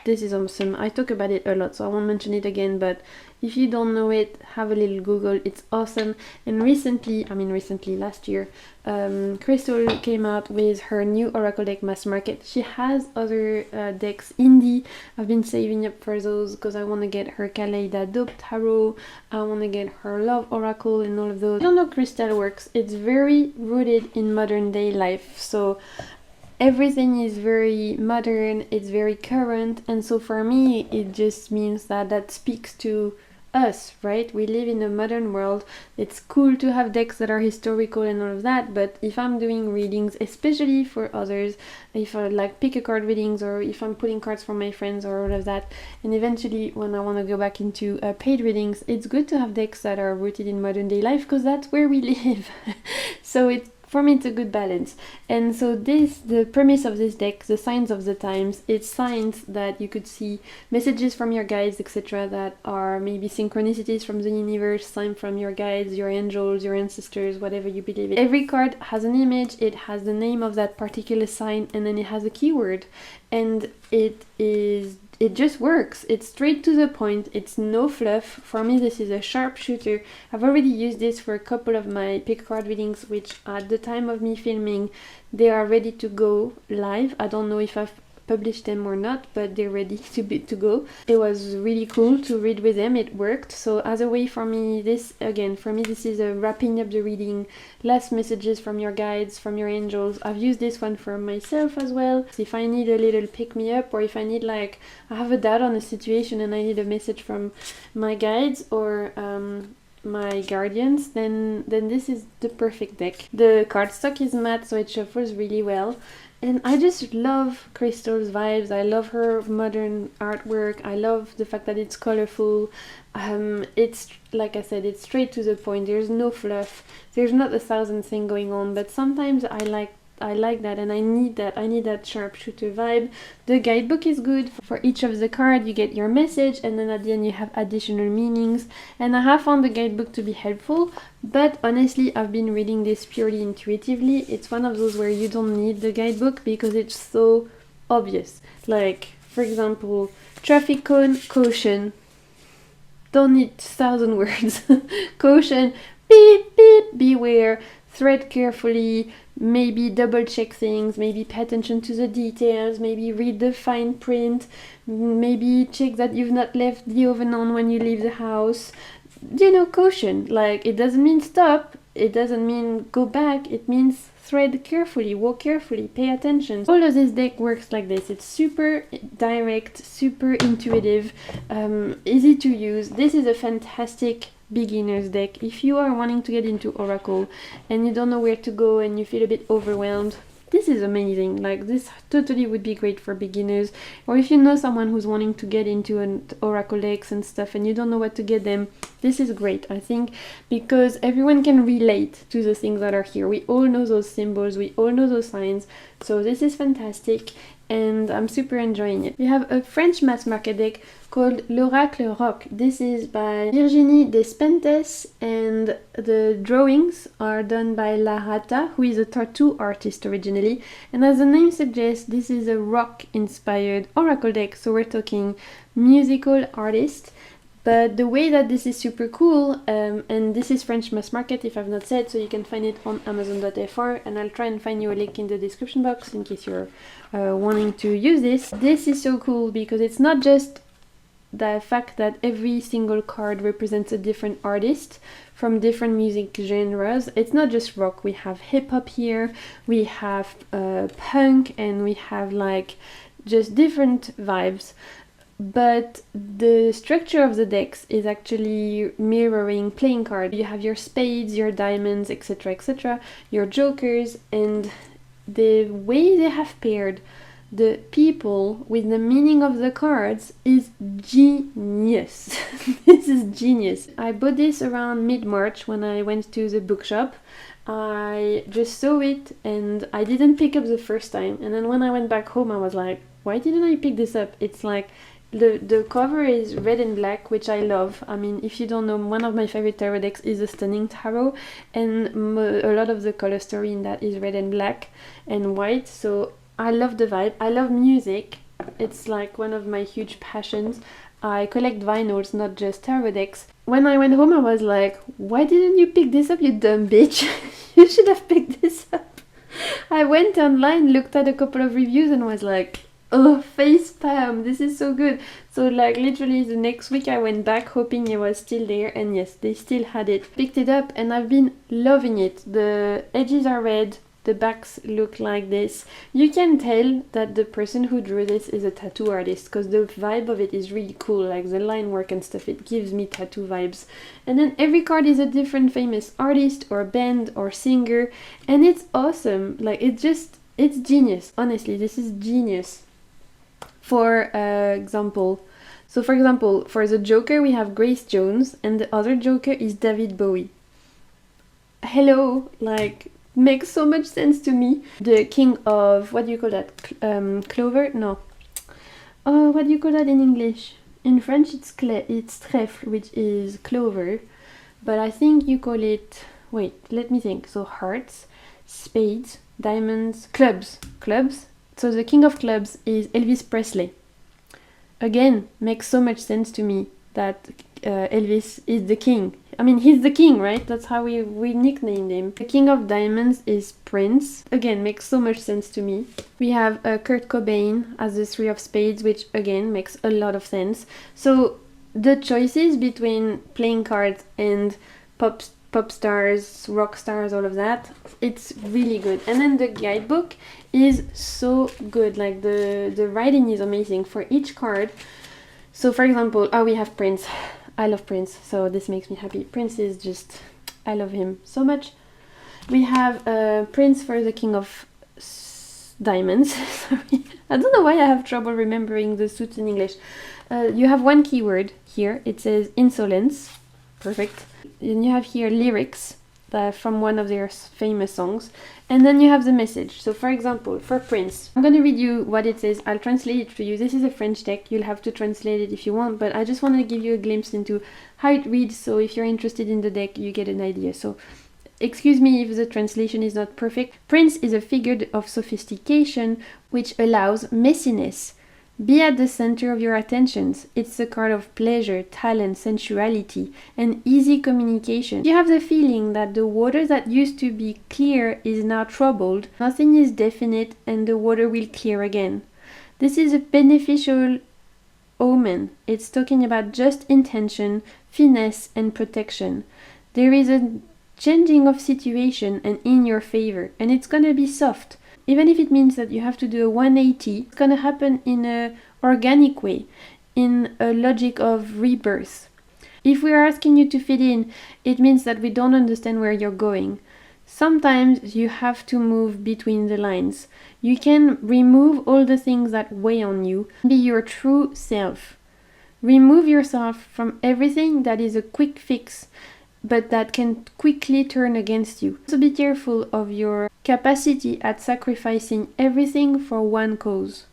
This is awesome. I talk about it a lot, so I won't mention it again, but if you don't know it, have a little Google. It's awesome. And recently, last year, Crystal came out with her new Oracle deck mass market. She has other decks indie. I've been saving up for those because I want to get her Kaleidodope Tarot. I want to get her Love Oracle and all of those. I don't know how Crystal works. It's very rooted in modern day life. So everything is very modern, it's very current, and so for me it just means that speaks to us, right? We live in a modern world. It's cool to have decks that are historical and all of that, but if I'm doing readings, especially for others, if I like pick a card readings or if I'm pulling cards for my friends or all of that, and eventually when I want to go back into paid readings, it's good to have decks that are rooted in modern day life because that's where we live. So for me, it's a good balance. And so the premise of this deck, the Signs of the Times, it's signs that you could see, messages from your guides, etc., that are maybe synchronicities from the universe, signs from your guides, your angels, your ancestors, whatever you believe in. Every card has an image, it has the name of that particular sign, and then it has a keyword. And it just works. It's straight to the point. It's no fluff. For me, this is a sharpshooter. I've already used this for a couple of my pick card readings, which at the time of me filming, they are ready to go live. I don't know if I've published them or not, but they're ready to go. It was really cool to read with them. It worked. So as a way for me, this is a wrapping up the reading, last messages from your guides, from your angels. I've used this one for myself as well. If I need a little pick me up, or if I need I have a doubt on a situation and I need a message from my guides or my guardians, then this is the perfect deck. The cardstock is matte, so it shuffles really well. And I just love Crystal's vibes. I love her modern artwork. I love the fact that it's colorful. It's, like I said, it's straight to the point. There's no fluff. There's not 1,000 things going on. But sometimes I like that, and I need that sharpshooter vibe. The guidebook is good. For each of the cards you get your message, and then at the end you have additional meanings, and I have found the guidebook to be helpful. But honestly, I've been reading this purely intuitively. It's one of those where you don't need the guidebook because it's so obvious. Like, for example, traffic cone, caution. Don't need 1,000 words. Caution, beep beep, be beware, thread carefully, maybe double check things, maybe pay attention to the details, maybe read the fine print, maybe check that you've not left the oven on when you leave the house. You know, caution. Like, it doesn't mean stop, it doesn't mean go back, it means thread carefully, walk carefully, pay attention. All of this deck works like this. It's super direct, super intuitive, easy to use. This is a fantastic beginner's deck. If you are wanting to get into Oracle and you don't know where to go and you feel a bit overwhelmed, this is amazing. Like, this totally would be great for beginners, or if you know someone who's wanting to get into an Oracle decks and stuff and you don't know what to get them, this is great, I think, because everyone can relate to the things that are here. We all know those symbols, we all know those signs, so this is fantastic and I'm super enjoying it. We have a French mass market deck called L'Oracle Rock. This is by Virginie Despentes and the drawings are done by La Rata, who is a tattoo artist originally, and as the name suggests, this is a rock inspired oracle deck, so we're talking musical artist. But the way that this is super cool, and this is French mass market if I've not said, so you can find it on Amazon.fr, and I'll try and find you a link in the description box in case you're wanting to use this. This is so cool because it's not just the fact that every single card represents a different artist from different music genres. It's not just rock, we have hip-hop here, we have punk, and we have like just different vibes. But the structure of the decks is actually mirroring playing cards. You have your spades, your diamonds, etc, etc, your jokers, and the way they have paired the people with the meaning of the cards is genius. This is genius. I bought this around mid-March when I went to the bookshop. I just saw it and I didn't pick up the first time, and then when I went back home I was like, why didn't I pick this up? It's like the cover is red and black, which I love. I mean, if you don't know, one of my favorite tarot decks is a Stunning Tarot, and a lot of the color story in that is red and black and white, so I love the vibe. I love music. It's like one of my huge passions. I collect vinyls, not just tarot decks. When I went home I was like, why didn't you pick this up, you dumb bitch? You should have picked this up. I went online, looked at a couple of reviews and was like, oh, face palm, this is so good. So like literally the next week I went back hoping it was still there, and yes, they still had it. Picked it up and I've been loving it. The edges are red, the backs look like this. You can tell that the person who drew this is a tattoo artist because the vibe of it is really cool, like the line work and stuff, it gives me tattoo vibes. And then every card is a different famous artist or band or singer, and it's awesome. Like, it's genius. Honestly, this is genius. For example, for the Joker we have Grace Jones and the other Joker is David Bowie. Hello, like, makes so much sense to me. The king of, what do you call that? Clover? No. Oh, what do you call that in English? In French it's trèfle, which is clover, but I think you call it, wait, let me think. So hearts, spades, diamonds, clubs. So the king of clubs is Elvis Presley. Again, makes so much sense to me that Elvis is the king. I mean, he's the king, right? That's how we nicknamed him. The king of diamonds is Prince. Again, makes so much sense to me. We have Kurt Cobain as the three of spades, which again makes a lot of sense. So the choices between playing cards and pop stars, rock stars, all of that, it's really good. And then the guidebook is so good. Like, the writing is amazing for each card. So for example, we have Prince. I love Prince, so this makes me happy. Prince is just, I love him so much. We have Prince for the king of diamonds. Sorry, I don't know why I have trouble remembering the suits in English. You have one keyword here. It says insolence. Perfect. And you have here lyrics from one of their famous songs, and then you have the message. So for example, for Prince, I'm going to read you what it says. I'll translate it for you. This is a French deck, you'll have to translate it if you want, but I just want to give you a glimpse into how it reads, so if you're interested in the deck you get an idea. So excuse me if the translation is not perfect. Prince is a figure of sophistication which allows messiness, Be at the center of your attentions. It's a card of pleasure, talent, sensuality, and easy communication. You have the feeling that the water that used to be clear is now troubled. Nothing is definite and the water will clear again. This is a beneficial omen. It's talking about just intention, finesse, and protection. There is a changing of situation and in your favor, and it's gonna be soft. Even if it means that you have to do a 180, it's gonna happen in an organic way, in a logic of rebirth. If we are asking you to fit in, it means that we don't understand where you're going. Sometimes you have to move between the lines. You can remove all the things that weigh on you, be your true self. Remove yourself from everything that is a quick fix, but that can quickly turn against you. So be careful of your capacity at sacrificing everything for one cause.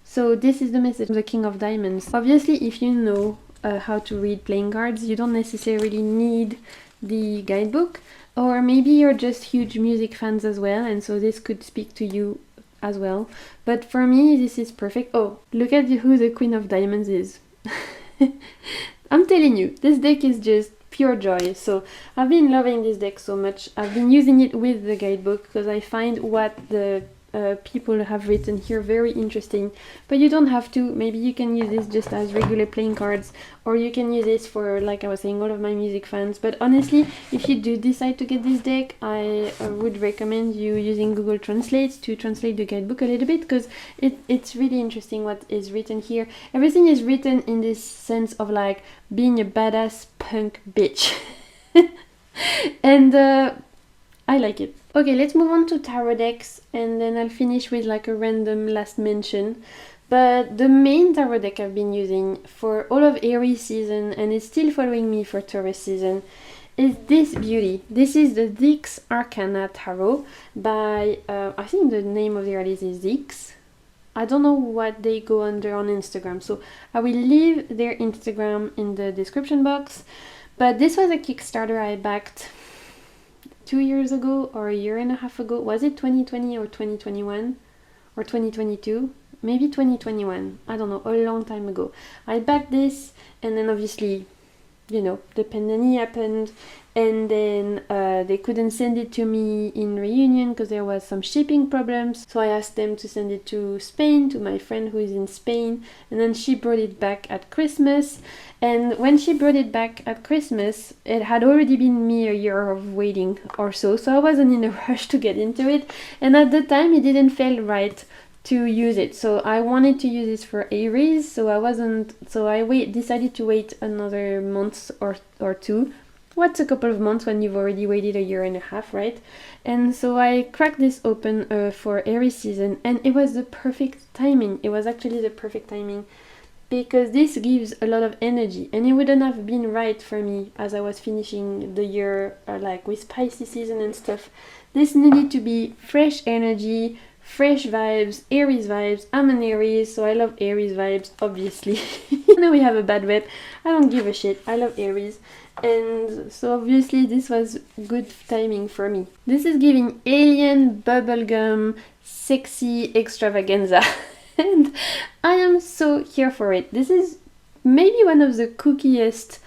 So this is the message of the King of Diamonds. Obviously, if you know how to read playing cards, you don't necessarily need the guidebook, or maybe you're just huge music fans as well, and so this could speak to you as well. But for me, this is perfect. Oh, look at who the Queen of Diamonds is. I'm telling you, this deck is just pure joy. So I've been loving this deck so much. I've been using it with the guidebook because I find what the people have written here very interesting, but you don't have to. Maybe you can use this just as regular playing cards, or you can use this for, like I was saying, all of my music fans. But honestly, if you do decide to get this deck, I would recommend you using Google Translate to translate the guidebook a little bit, because it's really interesting what is written here. Everything is written in this sense of like being a badass punk bitch. And I like it. Okay, let's move on to tarot decks, and then I'll finish with like a random last mention. But the main tarot deck I've been using for all of Aries season, and it's still following me for Taurus season, is this beauty. This is the Dix Arcana Tarot by, I think the name of the artist is Dix. I don't know what they go under on Instagram, so I will leave their Instagram in the description box. But this was a Kickstarter I backed 2 years ago or a year and a half ago. Was it 2020 or 2021 or 2022? Maybe 2021. I don't know, a long time ago. I backed this, and then obviously, you know, the pandemic happened, and then they couldn't send it to me in Reunion because there was some shipping problems. So I asked them to send it to Spain, to my friend who is in Spain, and then she brought it back at Christmas. And when she brought it back at Christmas, it had already been me a year of waiting or so, so I wasn't in a rush to get into it. And at the time, it didn't feel right to use it, so I wanted to use this for Aries, so I decided to wait another month or two. What's a couple of months when you've already waited a year and a half, right? And so I cracked this open for Aries season, and it was the perfect timing. It was actually the perfect timing, because this gives a lot of energy, and it wouldn't have been right for me as I was finishing the year like with Pisces season and stuff. This needed to be fresh energy, fresh vibes, Aries vibes. I'm an Aries, so I love Aries vibes, obviously. I know we have a bad rep. I don't give a shit. I love Aries. And so obviously this was good timing for me. This is giving alien, bubblegum, sexy extravaganza. And I am so here for it. This is maybe one of the kookiest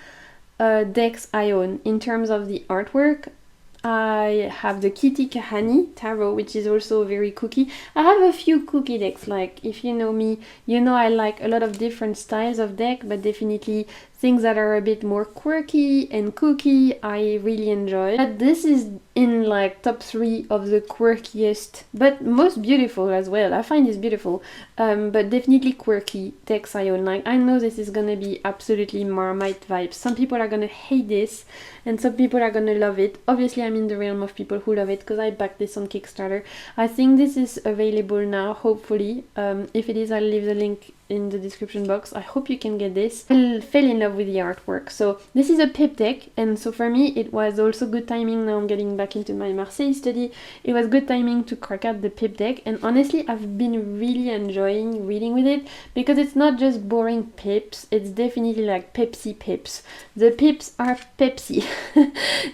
decks I own in terms of the artwork. I have the Kitty Kahani Tarot, which is also very kooky. I have a few kooky decks, like if you know me, you know I like a lot of different styles of deck, but definitely things that are a bit more quirky and kooky I really enjoy. But this is in like top 3 of the quirkiest, but most beautiful as well. I find this beautiful, but definitely quirky decks I own. Like I know this is gonna be absolutely Marmite vibes. Some people are gonna hate this, and some people are gonna love it. Obviously I'm in the realm of people who love it because I backed this on Kickstarter. I think this is available now, hopefully. If it is, I'll leave the link in the description box. I hope you can get this. I fell in love with the artwork. So this is a pip deck, and so for me it was also good timing. Now I'm getting back into my Marseille study. It was good timing to crack out the pip deck, and honestly I've been really enjoying reading with it because it's not just boring pips, it's definitely like Pepsi pips. The pips are Pepsi.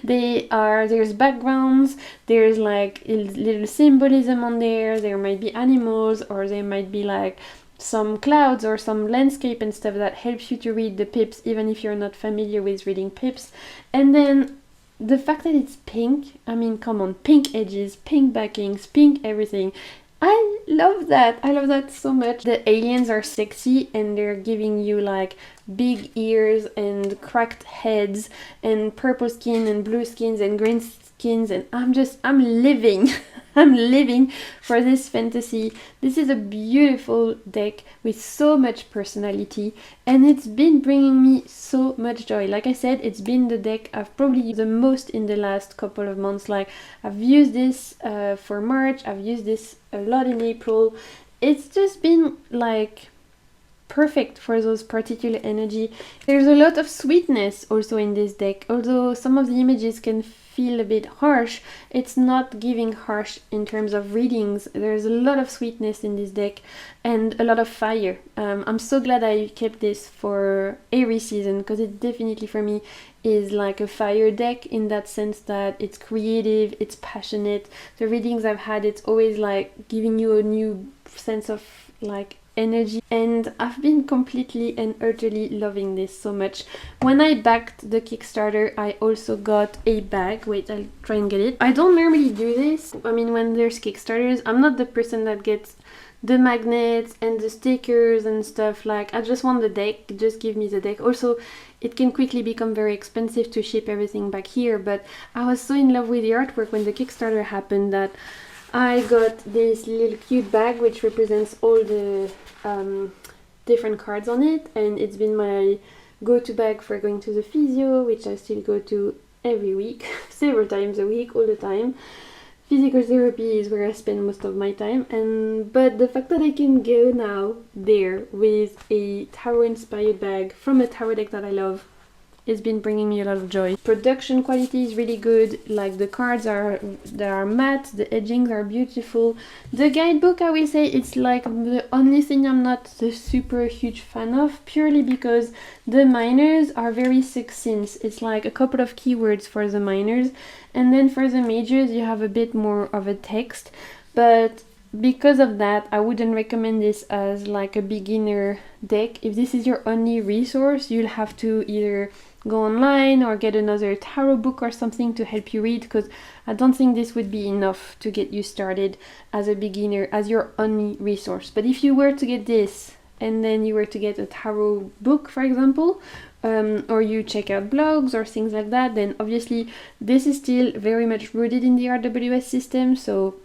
There's backgrounds, there's like a little symbolism on there, there might be animals, or there might be like some clouds or some landscape and stuff that helps you to read the pips even if you're not familiar with reading pips. And then the fact that it's pink, I mean, come on, pink edges, pink backings, pink everything. I love that. I love that so much. The aliens are sexy and they're giving you like big ears and cracked heads and purple skin and blue skins and green skins, and I'm living. I'm living for this fantasy. This is a beautiful deck with so much personality, and it's been bringing me so much joy. Like I said, it's been the deck I've probably used the most in the last couple of months. Like, I've used this for March, I've used this a lot in April. It's just been like perfect for those particular energy. There's a lot of sweetness also in this deck. Although some of the images can feel a bit harsh, it's not giving harsh in terms of readings. There's a lot of sweetness in this deck and a lot of fire. I'm so glad I kept this for Aries season, because it definitely for me is like a fire deck in that sense that it's creative, it's passionate. The readings I've had, it's always like giving you a new sense of like energy, and I've been completely and utterly loving this so much. When I backed the Kickstarter, I also got a bag. Wait, I'll try and get it. I don't normally do this. I mean, when there's Kickstarters, I'm not the person that gets the magnets and the stickers and stuff. Like, I just want the deck, just give me the deck. Also, it can quickly become very expensive to ship everything back here, but I was so in love with the artwork when the Kickstarter happened that I got this little cute bag which represents all the different cards on it, and it's been my go-to bag for going to the physio, which I still go to every week, several times a week, all the time. Physical therapy is where I spend most of my time, but the fact that I can go now there with a tarot inspired bag from a tarot deck that I love, it's been bringing me a lot of joy. Production quality is really good. Like, the cards are matte, the edgings are beautiful. The guidebook, I will say, it's like the only thing I'm not the super huge fan of, purely because the minors are very succinct. It's like a couple of keywords for the minors, and then for the majors you have a bit more of a text. But because of that, I wouldn't recommend this as like a beginner deck. If this is your only resource, you'll have to either go online or get another tarot book or something to help you read, because I don't think this would be enough to get you started as a beginner, as your only resource. But if you were to get this and then you were to get a tarot book, for example, or you check out blogs or things like that, then obviously this is still very much rooted in the RWS system, so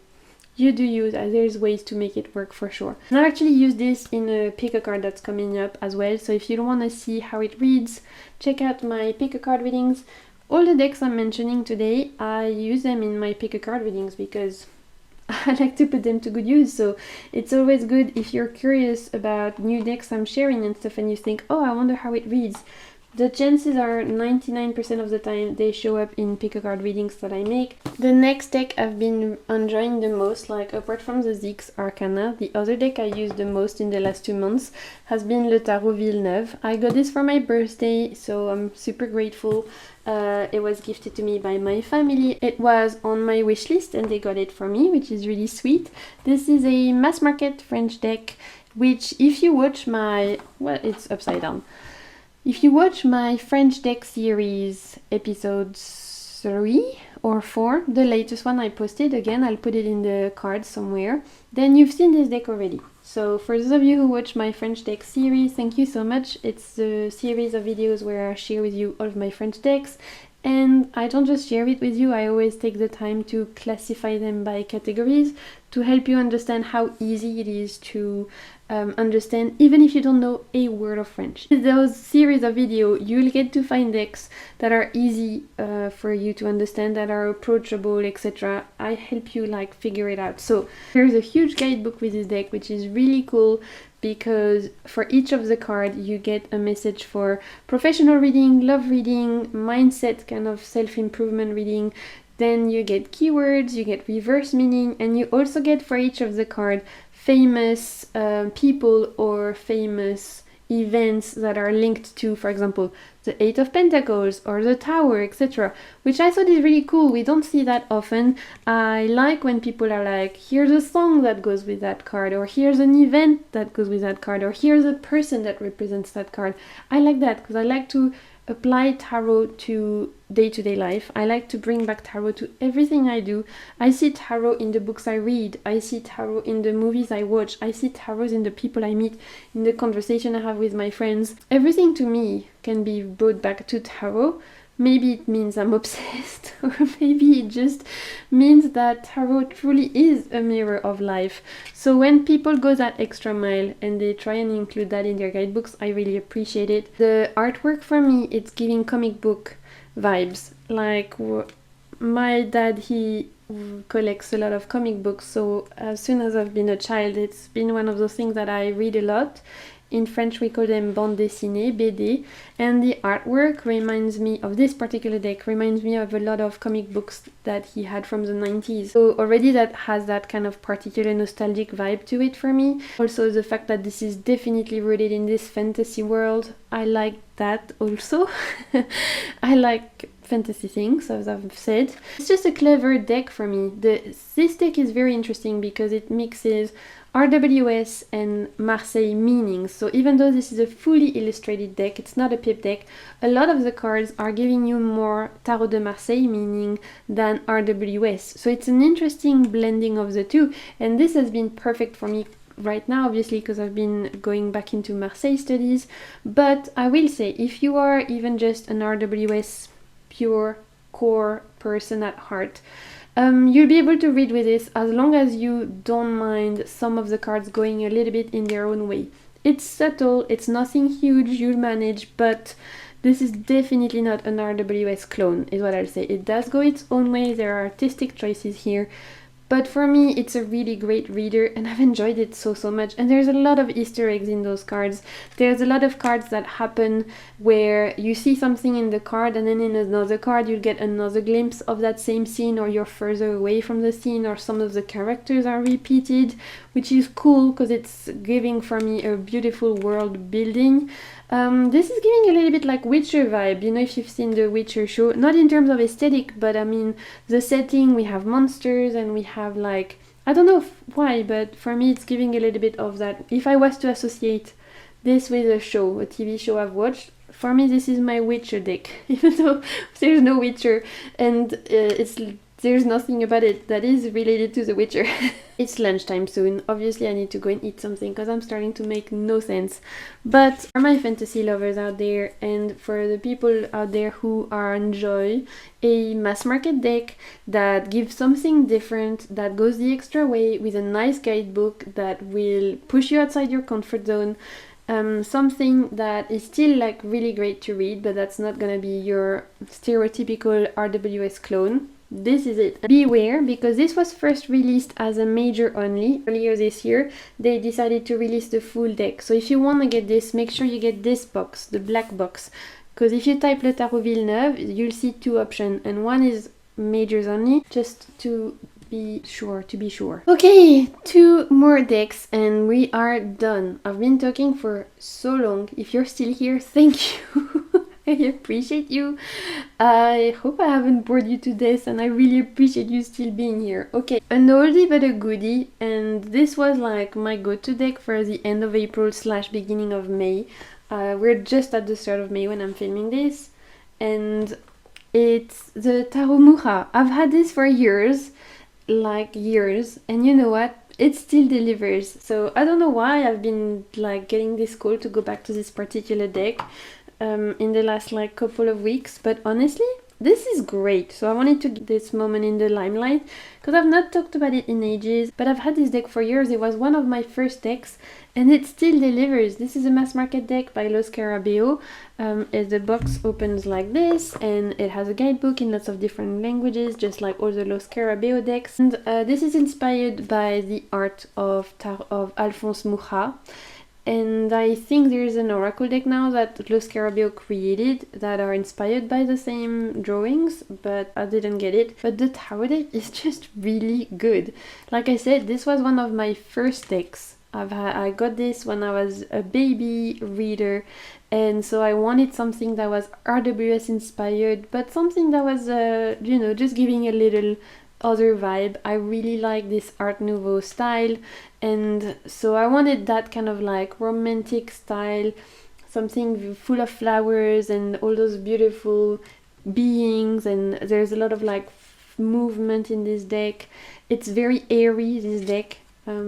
you do use, there's ways to make it work for sure. And I actually use this in a pick a card that's coming up as well, so if you don't want to see how it reads, check out my pick a card readings. All the decks I'm mentioning today, I use them in my pick a card readings because I like to put them to good use. So it's always good if you're curious about new decks I'm sharing and stuff, and you think, oh, I wonder how it reads. The chances are 99% of the time they show up in pick a card readings that I make. The next deck I've been enjoying the most, like apart from the Zix Arcana, the other deck I used the most in the last 2 months has been Le Tarot Villeneuve. I got this for my birthday, so I'm super grateful. It was gifted to me by my family. It was on my wish list and they got it for me, which is really sweet. This is a mass market French deck, which if you watch my... well, it's upside down. If you watch my French deck series episode 3 or 4, the latest one I posted, again I'll put it in the cards somewhere, then you've seen this deck already. So for those of you who watch my French deck series, thank you so much. It's a series of videos where I share with you all of my French decks, and I don't just share it with you, I always take the time to classify them by categories to help you understand how easy it is to understand, even if you don't know a word of French. In those series of videos, you'll get to find decks that are easy for you to understand, that are approachable, etc. I help you like figure it out. So there's a huge guidebook with this deck, which is really cool, because for each of the cards you get a message for professional reading, love reading, mindset, kind of self-improvement reading. Then you get keywords, you get reverse meaning, and you also get for each of the cards famous people or famous events that are linked to, for example, the Eight of Pentacles or the Tower, etc., which I thought is really cool. We don't see that often. I like when people are like, here's a song that goes with that card, or here's an event that goes with that card, or here's a person that represents that card. I like that because I like to apply tarot to day-to-day life. I like to bring back tarot to everything I do. I see tarot in the books I read. I see tarot in the movies I watch. I see tarot in the people I meet, in the conversation I have with my friends. Everything to me can be brought back to tarot. Maybe it means I'm obsessed, or maybe it just means that tarot truly is a mirror of life. So when people go that extra mile and they try and include that in their guidebooks, I really appreciate it. The artwork for me, it's giving comic book vibes. Like my dad, he collects a lot of comic books, so as soon as I've been a child, it's been one of those things that I read a lot. In French we call them bande dessinée, BD, and the artwork reminds me of this particular deck, reminds me of a lot of comic books that he had from the 90s. So already that has that kind of particular nostalgic vibe to it for me. Also the fact that this is definitely rooted in this fantasy world, I like that also. I like fantasy things, as I've said. It's just a clever deck for me. This deck is very interesting because it mixes RWS and Marseille meanings. So even though this is a fully illustrated deck, it's not a pip deck, a lot of the cards are giving you more Tarot de Marseille meaning than RWS. So it's an interesting blending of the two, and this has been perfect for me right now, obviously, because I've been going back into Marseille studies. But I will say, if you are even just an RWS pure core person at heart, you'll be able to read with this as long as you don't mind some of the cards going a little bit in their own way. It's subtle, it's nothing huge, you'll manage, but this is definitely not an RWS clone, is what I'll say. It does go its own way, there are artistic choices here, but for me it's a really great reader and I've enjoyed it so much. And there's a lot of Easter eggs in those cards. There's a lot of cards that happen where you see something in the card and then in another card you'll get another glimpse of that same scene, or you're further away from the scene, or some of the characters are repeated, which is cool because it's giving for me a beautiful world building. This is giving a little bit like Witcher vibe, you know, if you've seen the Witcher show, not in terms of aesthetic, but I mean the setting. We have monsters and we have, like, I don't know why, but for me it's giving a little bit of that. If I was to associate this with a show, a TV show I've watched, for me this is my Witcher deck, even though there's no Witcher and there's nothing about it that is related to The Witcher. It's lunchtime soon. Obviously I need to go and eat something because I'm starting to make no sense. But for my fantasy lovers out there, and for the people out there who enjoy a mass market deck that gives something different, that goes the extra way, with a nice guidebook that will push you outside your comfort zone, something that is still like really great to read, but that's not gonna be your stereotypical RWS clone, this is it. Beware, because this was first released as a major only. Earlier this year they decided to release the full deck, so if you want to get this, make sure you get this box, the black box, because if you type Le Tarot Villeneuve you'll see two options, and one is majors only, just to be sure. Okay, two more decks and we are done. I've been talking for so long. If you're still here, thank you. I appreciate you. I hope I haven't bored you to death, and I really appreciate you still being here. Okay, an oldie but a goodie, and this was like my go-to deck for the end of April / beginning of May. We're just at the start of May when I'm filming this, and it's the Tarot Mucha. I've had this for years, and you know what? It still delivers. So I don't know why I've been like getting this call to go back to this particular deck in the last like couple of weeks, but honestly this is great. So I wanted to get this moment in the limelight because I've not talked about it in ages, but I've had this deck for years. It was one of my first decks and it still delivers. This is a mass market deck by Los Carabeo. The box opens like this and it has a guidebook in lots of different languages, just like all the Los Carabeo decks. And this is inspired by the art of Alphonse Mucha. And I think there's an oracle deck now that Los Carabeo created that are inspired by the same drawings, but I didn't get it. But the tarot deck is just really good. Like I said, this was one of my first decks. I got this when I was a baby reader, and so I wanted something that was RWS inspired, but something that was, you know, just giving a little other vibe. I really like this Art Nouveau style, and so I wanted that kind of like romantic style, something full of flowers and all those beautiful beings, and there's a lot of like movement in this deck. It's very airy, this deck.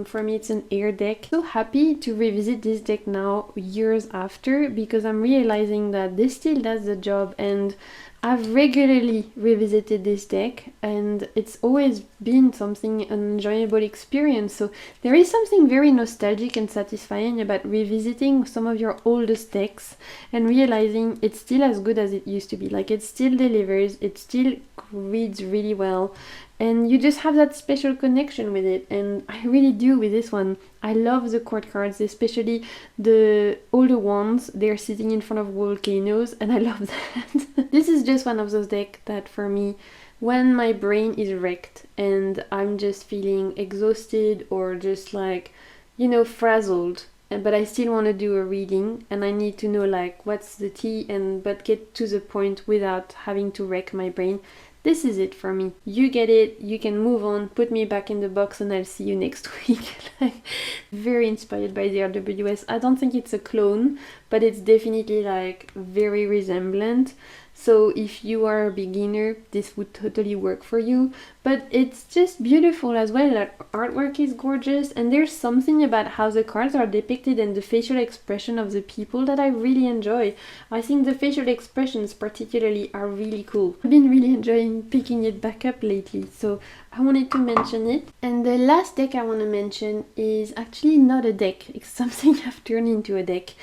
For me it's an air deck. So happy to revisit this deck now, years after, because I'm realizing that this still does the job, and I've regularly revisited this deck and it's always been something, an enjoyable experience. So there is something very nostalgic and satisfying about revisiting some of your oldest decks and realizing it's still as good as it used to be. Like, it still delivers, it still reads really well, and you just have that special connection with it, and I really do with this one. I love the court cards, especially the older ones. They're sitting in front of volcanoes, and I love that. This is just one of those decks that for me, when my brain is wrecked and I'm just feeling exhausted or just like, you know, frazzled, but I still want to do a reading and I need to know like what's the tea, and but get to the point without having to wreck my brain. This is it for me. You get it, you can move on, put me back in the box, and I'll see you next week. Like, very inspired by the RWS. I don't think it's a clone, but it's definitely like very resemblant. So if you are a beginner, this would totally work for you. But it's just beautiful as well. That artwork is gorgeous, and there's something about how the cards are depicted and the facial expression of the people that I really enjoy. I think the facial expressions particularly are really cool. I've been really enjoying picking it back up lately, so I wanted to mention it. And the last deck I want to mention is actually not a deck, it's something I've turned into a deck.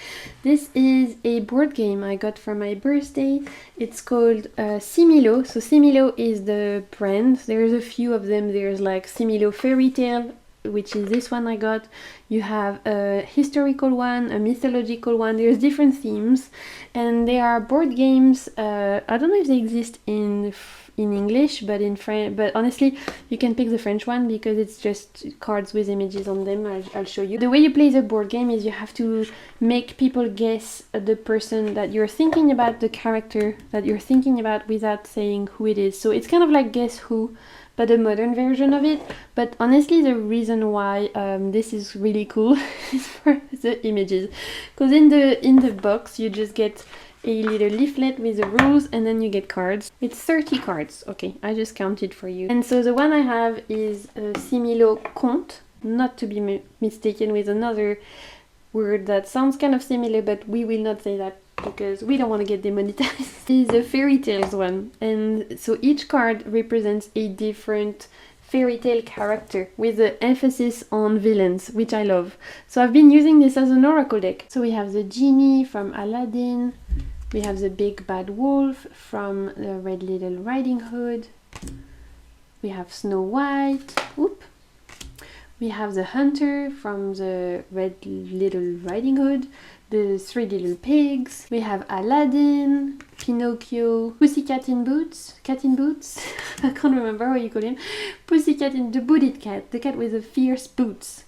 This is a board game I got for my birthday. It's called Similo. So Similo is the brand. There's a few of them. There's like Similo Fairy Tale, which is this one I got. You have a historical one, a mythological one. There's different themes, and they are board games. I don't know if they exist in English, but in French. But honestly, you can pick the French one because it's just cards with images on them. I'll show you. The way you play the board game is you have to make people guess the person that you're thinking about, the character that you're thinking about, without saying who it is. So it's kind of like Guess Who, but a modern version of it. But honestly, the reason why this is really cool is for the images, because in the box you just get a little leaflet with the rules, and then you get cards. It's 30 cards. Okay, I just counted for you. And so the one I have is Similo Conte, not to be mistaken with another word that sounds kind of similar, but we will not say that because we don't want to get demonetized. This is a fairy tales one, and so each card represents a different fairy tale character with the emphasis on villains, which I love. So I've been using this as an oracle deck. So we have the genie from Aladdin, we have the big bad wolf from the Red Little Riding Hood, we have Snow White, whoop. We have the hunter from the Red Little Riding Hood, the Three Little Pigs, we have Aladdin, Pinocchio, Pussycat in Boots, Cat in Boots, I can't remember how you call him, Pussycat in the Booted Cat, the cat with the fierce boots,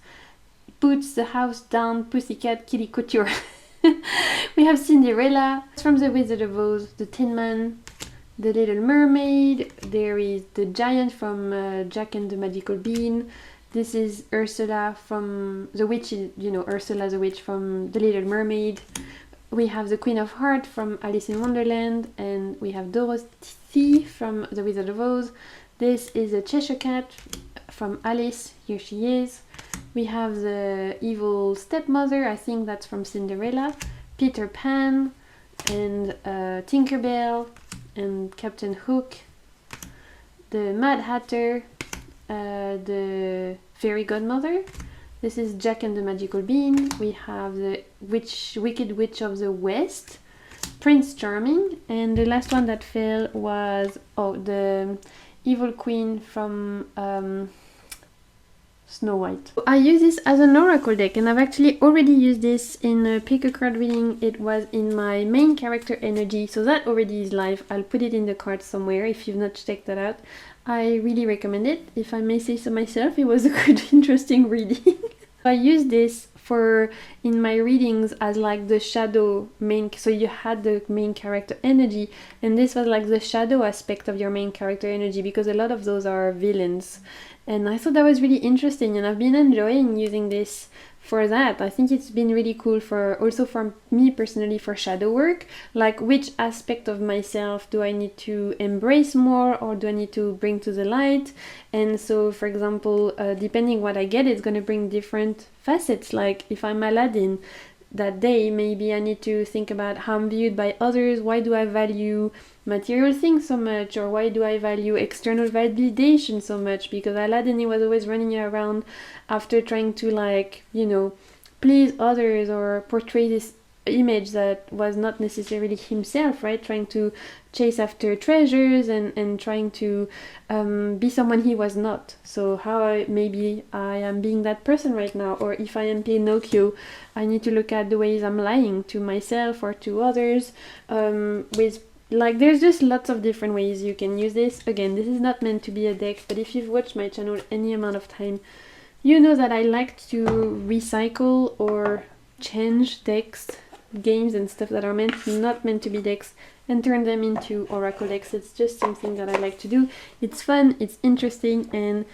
boots the house down, Pussycat, Kitty Couture. We have Cinderella, from the Wizard of Oz, the Tin Man, the Little Mermaid, there is the giant from Jack and the Magical Bean. This is Ursula from the witch, you know, Ursula the witch from The Little Mermaid. We have the Queen of Hearts from Alice in Wonderland, and we have Dorothy from The Wizard of Oz. This is a Cheshire Cat from Alice, here she is. We have the evil stepmother, I think that's from Cinderella, Peter Pan, and Tinkerbell, and Captain Hook, the Mad Hatter, the Fairy Godmother. This is Jack and the Magical Bean. We have the Wicked Witch of the West, Prince Charming, and the last one that fell was the Evil Queen from Snow White. I use this as an oracle deck, and I've actually already used this in a pick a card reading. It was in my main character energy, so that already is live. I'll put it in the cards somewhere if you've not checked that out. I really recommend it. If I may say so myself, it was a good, interesting reading. I use this for in my readings as like the shadow main, so you had the main character energy, and this was like the shadow aspect of your main character energy, because a lot of those are villains. And I thought that was really interesting, and I've been enjoying using this for that. I think it's been really cool for also for me personally for shadow work, like which aspect of myself do I need to embrace more, or do I need to bring to the light. And so for example, depending what I get, it's going to bring different facets. Like if I'm Aladdin that day, maybe I need to think about how I'm viewed by others. Why do I value material things so much, or why do I value external validation so much? Because Aladdin, he was always running around after trying to, like, you know, please others or portray this image that was not necessarily himself, right? Trying to chase after treasures and trying to be someone he was not. So maybe I am being that person right now, or if I am Pinocchio, I need to look at the ways I'm lying to myself or to others, with like there's just lots of different ways you can use this. Again, this is not meant to be a deck, but if you've watched my channel any amount of time, you know that I like to recycle or change decks, games and stuff that are not meant to be decks, and turn them into oracle decks. It's just something that I like to do. It's fun, it's interesting, and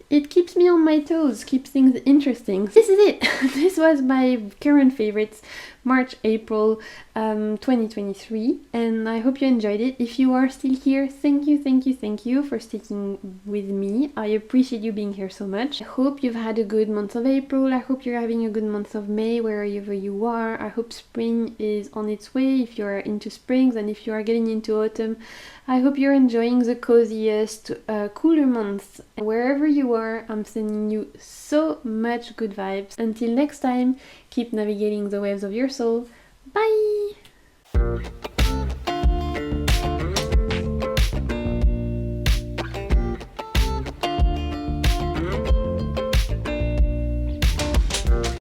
it keeps me on my toes, keeps things interesting. This is it. This was my current favorites, March, April 2023, and I hope you enjoyed it. If you are still here, thank you for sticking with me. I appreciate you being here so much. I hope you've had a good month of April. I hope you're having a good month of May wherever you are. I hope spring is on its way if you're into springs, and if you are getting into autumn, I hope you're enjoying the coziest, cooler months. Wherever you are, I'm sending you so much good vibes. Until next time, keep navigating the waves of your soul. Bye!